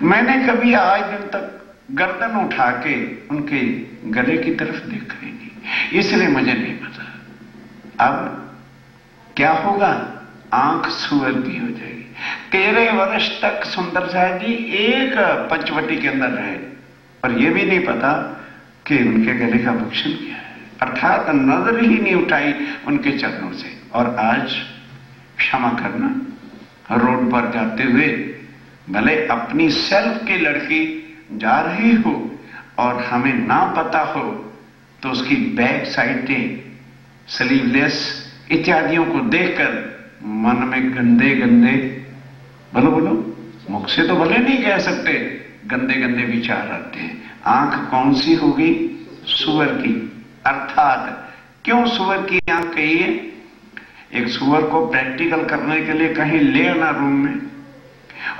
मैंने कभी आज दिन तक गर्दन उठा के उनके गले की तरफ देखा ही नहीं, इसलिए मुझे नहीं पता। अब क्या होगा? आंख सूअर की हो जाएगी। 13 वर्ष तक सुंदर साहब जी एक पंचवटी के अंदर रहे और ये भी नहीं पता कि उनके गले का भूषण क्या है। अर्थात नजर ही नहीं उठाई उनके चरणों से। और आज क्षमा करना, रोड पर जाते हुए भले अपनी सेल्फ की लड़की जा रही हो और हमें ना पता हो तो उसकी बैक साइडें, स्लीवलेस इत्यादियों को देखकर मन में गंदे गंदे, बोलो बोलो, मुख से तो भले नहीं कह सकते, गंदे गंदे विचार आते हैं। आंख कौन सी होगी? सुअर की। अर्थात क्यों सुअर की आंख कही है? एक सुअर को प्रैक्टिकल करने के लिए कहीं ले आना रूम में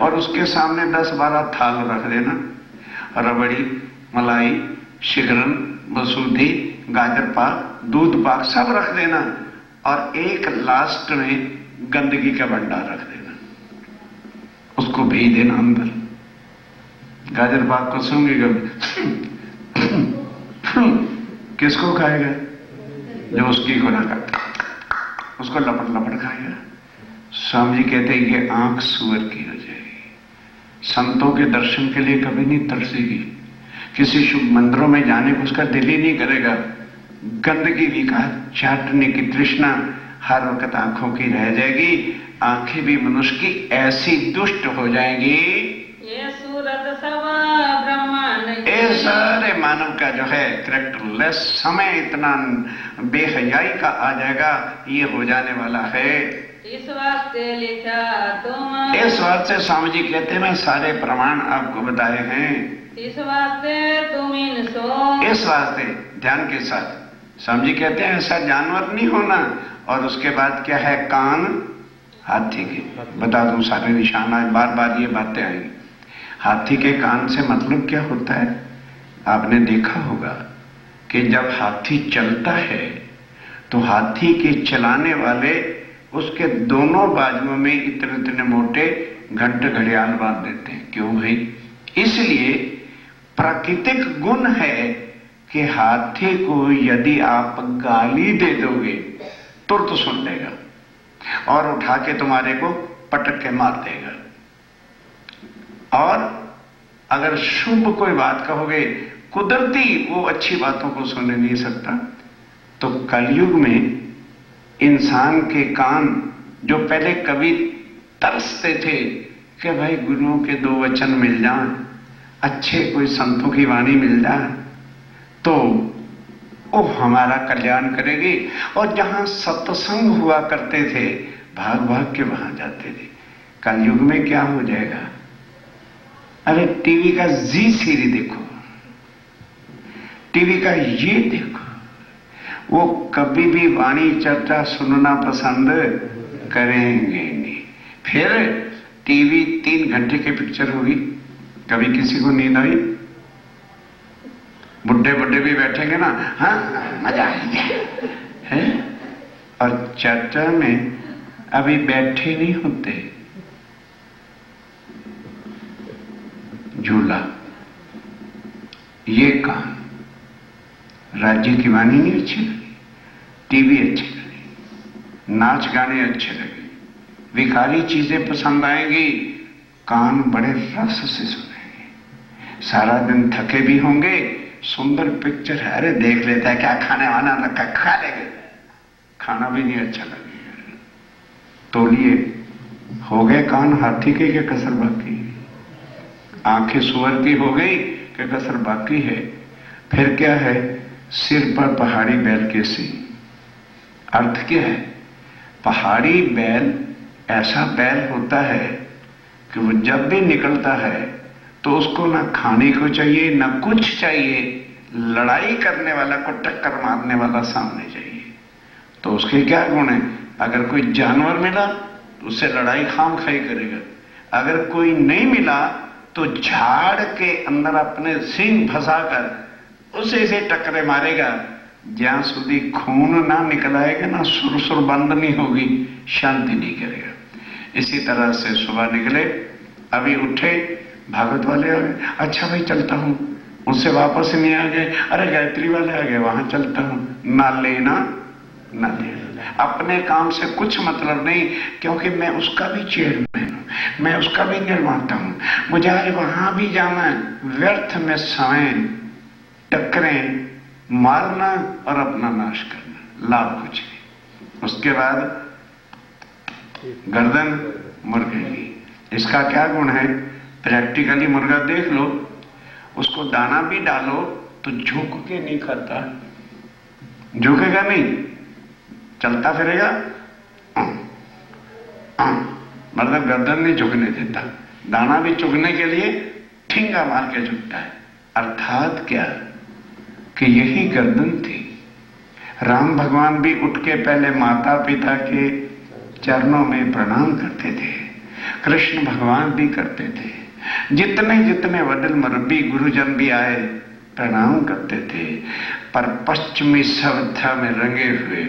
और उसके सामने 10-12 थाल रख देना, रबड़ी, मलाई, शिकरन, मसूदी, गाजर पाक, दूध पाक सब रख देना और एक लास्ट में गंदगी का भंडार रख देना, उसको भेज देना अंदर। गाजर पाक को सूंघेगा, किसको खाएगा? जो उसकी खुराक, उसको लपट लपट खाएगा। स्वामी जी कहते हैं कि आंख सुअर की हो जाएगी, संतों के दर्शन के लिए कभी नहीं तरसेगी, किसी शुभ मंदिरों में जाने को उसका दिल ही नहीं करेगा। गंदगी विकार चाटने की तृष्णा हर वक्त आंखों की रह जाएगी। आंखें भी मनुष्य की ऐसी दुष्ट हो जाएंगी, ये सूरत सवा ब्रह्मांड, ये सारे मानव का जो है कैरेक्टरलेस समय इतना बेहयाई का आ जाएगा, ये हो जाने वाला है। इस वास्ते लिखा तुम, इस वास्ते स्वामी जी कहते हैं मैं सारे प्रमाण आपको बताए हैं। इस वास्ते तुम इन सो, इस वास्ते ध्यान के साथ स्वामी जी कहते हैं ऐसा जानवर नहीं होना। और उसके बाद क्या है? कान हाथी के। बता दूं सारे निशान, आज बार बार ये बातें आएंगी। हाथी के कान से मतलब क्या होता है? आपने देखा होगा कि जब हाथी चलता है तो हाथी के चलाने वाले उसके दोनों बाजुओं में इतने इतने मोटे घंटे घड़ियाल बांध देते हैं। क्यों भाई? इसलिए प्राकृतिक गुण है कि हाथी को यदि आप गाली दे दोगे तुरंत सुन लेगा और उठा के तुम्हारे को पटक के मार देगा। और अगर शुभ कोई बात कहोगे, कुदरती वो अच्छी बातों को सुन नहीं सकता। तो कलयुग में इंसान के कान जो पहले कभी तरसते थे कि भाई गुरुओं के 2 वचन मिल जाएं, अच्छे कोई संतों की वाणी मिल जाए तो वो हमारा कल्याण करेगी। और जहां सत्संग हुआ करते थे भाग भाग के वहां जाते थे। कलयुग में क्या हो जाएगा? अरे टीवी का जी सीरीज देखो, टीवी का ये देखो, वो कभी भी वाणी चर्चा सुनना पसंद करेंगे नहीं। फिर टीवी 3 घंटे की पिक्चर होगी, कभी किसी को नींद आई? बुढ़े बुढ़े भी बैठेंगे ना, हाँ मजा आएगा है। और चर्चा में अभी बैठे नहीं होते, झूला, ये काम, राज्य की वाणी नहीं अच्छी लगी, टीवी अच्छी लगी, नाच गाने अच्छे लगे, विकारी चीजें पसंद आएंगी, कान बड़े रस से सुनेंगे। सारा दिन थके भी होंगे, सुंदर पिक्चर है, अरे देख लेता है, क्या खाने वाना रखा खा लेंगे, खाना भी नहीं अच्छा लगेगा। तोलिए, हो गए कान हाथी के क्या कसर बाकी? आंखें सुअर की हो गई क्या कसर बाकी है? फिर क्या है? सिर पर पहाड़ी बैल के सिंह। अर्थ क्या है? पहाड़ी बैल ऐसा बैल होता है कि वो जब भी निकलता है तो उसको ना खाने को चाहिए ना कुछ चाहिए, लड़ाई करने वाला को टक्कर मारने वाला सामने चाहिए। तो उसके क्या गुण है? अगर कोई जानवर मिला तो उससे लड़ाई खाम खाई करेगा, अगर कोई नहीं मिला तो झाड़ के अंदर अपने सींग फंसाकर उसे से टक्करे मारेगा। ज्यां સુધી खून ना निकल आएगा ना सुर बंद नहीं होगी, शांति नहीं करेगा। इसी तरह से सुबह निकले, अभी उठे, भागवत वाले आ गए, अच्छा भाई चलता हूं, उससे वापस नहीं आ गए, अरे गायत्री वाले आ गए, वहां चलता हूं। ना लेना ना देना, अपने काम से कुछ मतलब नहीं, क्योंकि मैं उसका भी चेयरमैन हूं, मैं उसका भी निर्माता हूं, मुझे आज वहां भी जाना है। व्यर्थ में समय, टक्करें, मारना और अपना नाश करना, लाभ कुछ नहीं। उसके बाद गर्दन मुर्गे की। इसका क्या गुण है? प्रैक्टिकली मुर्गा देख लो, उसको दाना भी डालो तो झुक के नहीं खाता, झुकेगा नहीं, चलता फिरेगा, मतलब गर्दन नहीं झुकने देता। दाना भी चुगने के लिए ठिंगा मार के झुकता है। अर्थात क्या कि यही गर्दन थी। राम भगवान भी उठ के पहले माता पिता के चरणों में प्रणाम करते थे, कृष्ण भगवान भी करते थे, जितने जितने वडिल मुरब्बी गुरुजन भी आए प्रणाम करते थे। पर पश्चिमी सभ्यता में रंगे हुए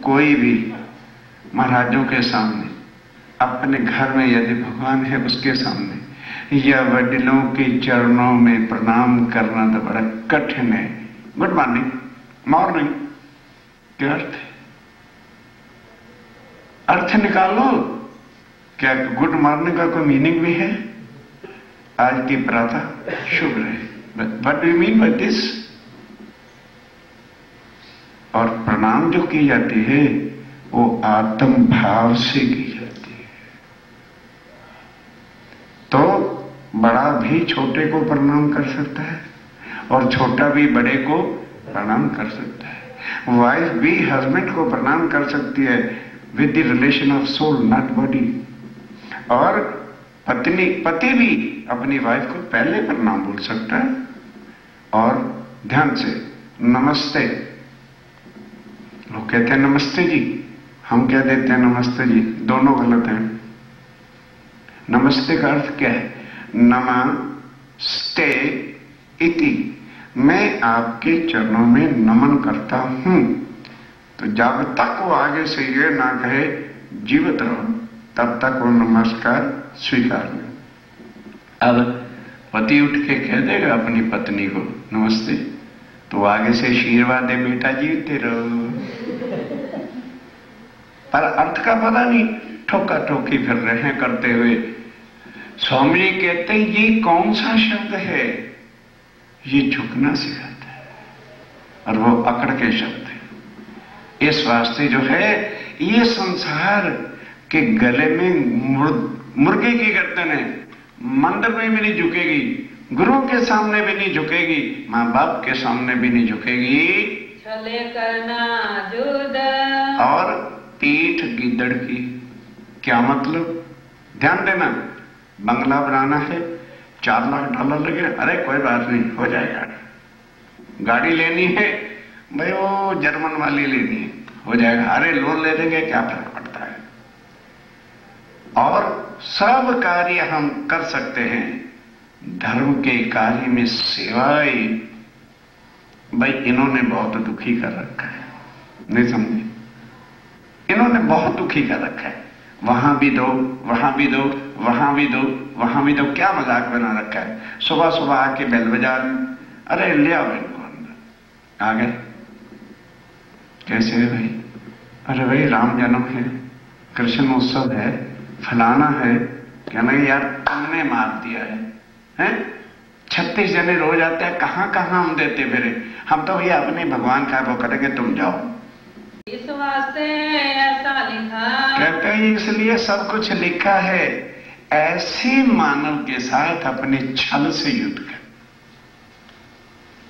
कोई भी महाराजों के सामने, अपने घर में यदि भगवान है उसके सामने या वडिलों के चरणों में प्रणाम करना तो बड़ा कठिन है। गुड मॉर्निंग, मॉर्निंग क्या अर्थ है? अर्थ निकालो। क्या गुड मॉर्निंग का कोई मीनिंग भी है? आज की प्रातः शुभ रहे, what do you mean by this? और प्रणाम जो की जाती है वो आत्म भाव से की जाती है। तो बड़ा भी छोटे को प्रणाम कर सकता है और छोटा भी बड़े को प्रणाम कर सकता है। वाइफ भी हस्बैंड को प्रणाम कर सकती है with the relation of soul, not body. और पति भी अपनी वाइफ को पहले प्रणाम बोल सकता है। और ध्यान से, नमस्ते, लोग कहते हैं नमस्ते जी, हम क्या देते हैं नमस्ते जी, दोनों गलत हैं। नमस्ते का अर्थ क्या है? नमस्ते इति, मैं आपके चरणों में नमन करता हूं। तो जब तक वो आगे से ये ना कहे जीवित रहो, तब तक वो नमस्कार स्वीकार नहीं। अब पति उठ के कह देगा अपनी पत्नी को नमस्ते, तो आगे से आशीर्वाद दे, बेटा जीते रहो। पर अर्थ का पता नहीं, ठोका ठोकी फिर रहे करते हुए। स्वामी जी कहते हैं ये कौन सा शब्द है? ये झुकना सिखाता है और वो अकड़ के शब्द है। इस वास्ते जो है ये संसार के गले में मुर्गे की गर्दन है। मंदिर में भी नहीं झुकेगी, गुरु के सामने भी नहीं झुकेगी, माँ बाप के सामने भी नहीं झुकेगी। छले करना जुद और पीठ गिद्दड़ की। क्या मतलब? ध्यान देना, बंगला बनाना है, $4 लाख लगे, अरे कोई बात नहीं, हो जाएगा। गाड़ी लेनी है, भाई वो जर्मन वाली लेनी है, हो जाएगा, अरे लोन ले देंगे, क्या फर्क पड़ता है। और सब कार्य हम कर सकते हैं, धर्म के कार्य में सेवाएं भाई इन्होंने बहुत दुखी कर रखा है, नहीं समझे? इन्होंने बहुत दुखी कर रखा है। वहां भी दो, वहां भी दो, वहां भी दो, वहां भी दो, क्या मजाक बना रखा है। सुबह सुबह आके बेल बजा, अरे ले आओ इनको अंदर। आ गए, कैसे है भाई? अरे भाई राम जन्म है, कृष्ण उत्सव है, फलाना है। कहना यार तुमने मार दिया है? 36 जने रोज आते हैं, कहां कहां हम देते फिरे। हम तो भैया अपने भगवान का वो करेंगे, तुम जाओ। इस वास्ते ऐसा लिखा, कहते हैं इसलिए सब कुछ लिखा है, ऐसे मानव के साथ अपने छल से युद्ध कर,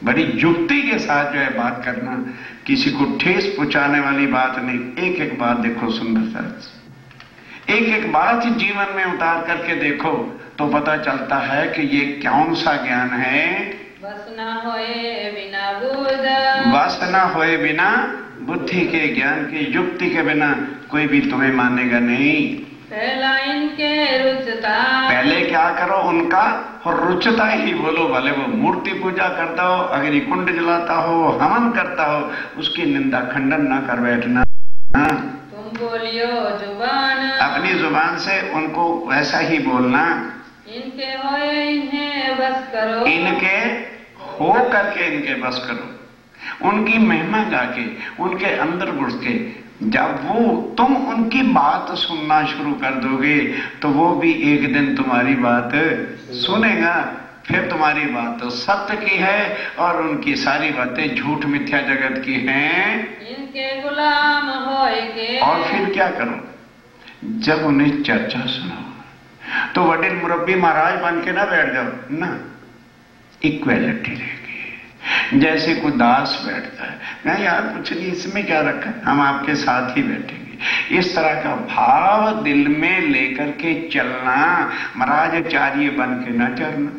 बड़ी युक्ति के साथ जो है बात करना, किसी को ठेस पहुंचाने वाली बात नहीं। एक एक बात देखो सुंदरता से, एक एक बात जीवन में उतार करके देखो तो पता चलता है कि ये कौन सा ज्ञान है। बस ना होए बिना बुध, बस ना होए बिना बुद्धि के, ज्ञान के, युक्ति के बिना कोई भी तुम्हें मानेगा नहीं। पहला इनके रुचता, पहले क्या करो उनका रुचता ही बोलो। भले वो मूर्ति पूजा करता हो, अग्नि कुंड जलाता हो, हवन करता हो, उसकी निंदा खंडन ना कर बैठना। तुम बोलियो जुबान, अपनी जुबान से उनको वैसा ही बोलना। इनके होए इन्हें बस करो, इनके हो करके इनके बस करो। उनकी महिमा गा के, उनके अंदर घुस के जब वो तुम उनकी बात सुनना शुरू कर दोगे तो वो भी एक दिन तुम्हारी बात सुनेगा। फिर तुम्हारी बात तो सत्य की है और उनकी सारी बातें झूठ मिथ्या जगत की हैं, इनके गुलाम होएगे। और फिर क्या करो, जब उन्हें चर्चा सुनाओ तो वडील मुरब्बी महाराज बन के ना बैठ जाओ ना, इक्वेलिटी रहेगी। जैसे कोई दास बैठता है ना, यार कुछ नहीं, इसमें क्या रखा, हम आपके साथ ही बैठेंगे। इस तरह का भाव दिल में लेकर के चलना, महाराज आचार्य बन के ना चलना।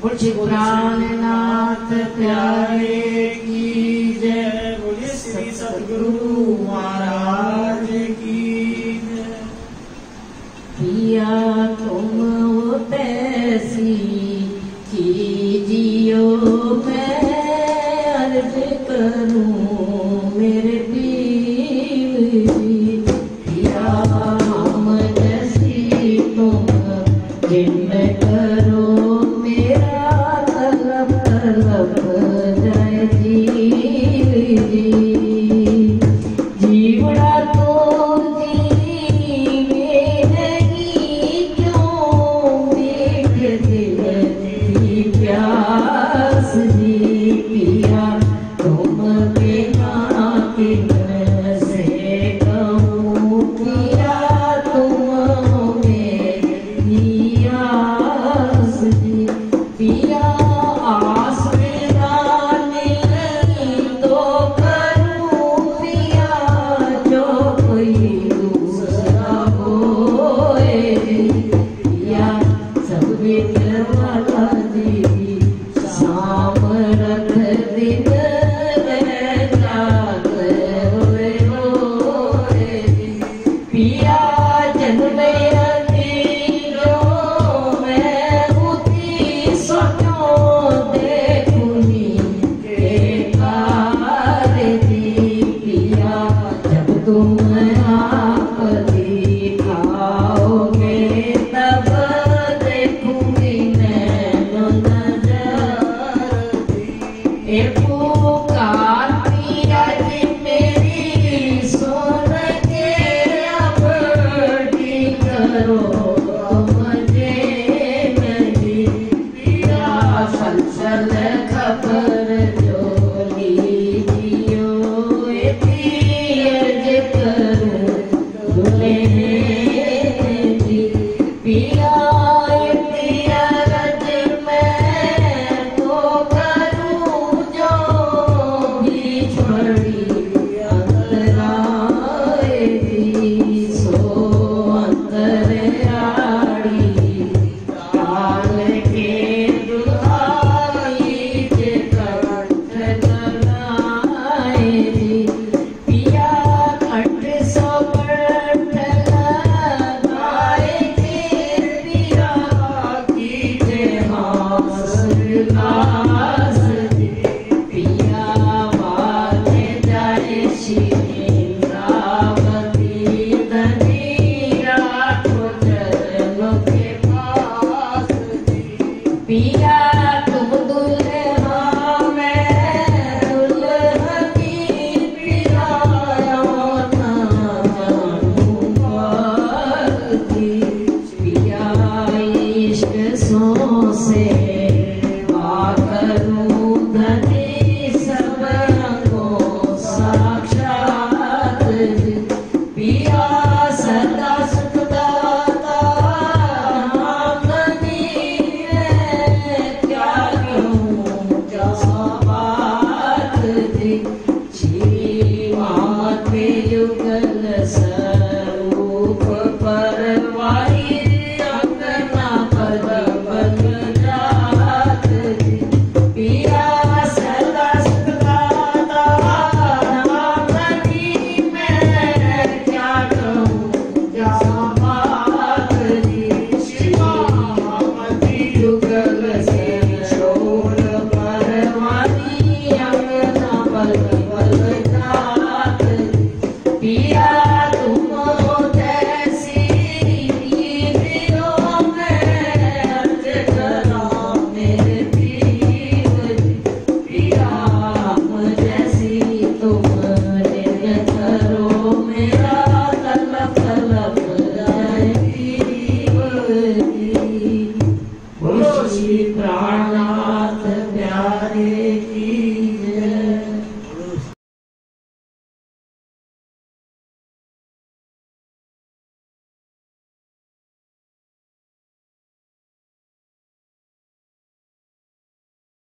बोलिए पुराणनाथ प्यारे की जय, बोलिए श्री सद्गुरु महाराज की जय। पिया तुम हो तैसी कीजियो, मैं अर्ज करूं मेरे पीर जी। पिया हम जैसी तुम जिन्न करो, जय जी जीवड़ा तो जीवे नहीं, क्यों मीठ दिल की प्यास जी। पिया तुम बिना किन से कहूँ, पिया तुम मेरी आस जी। पिया आस तुम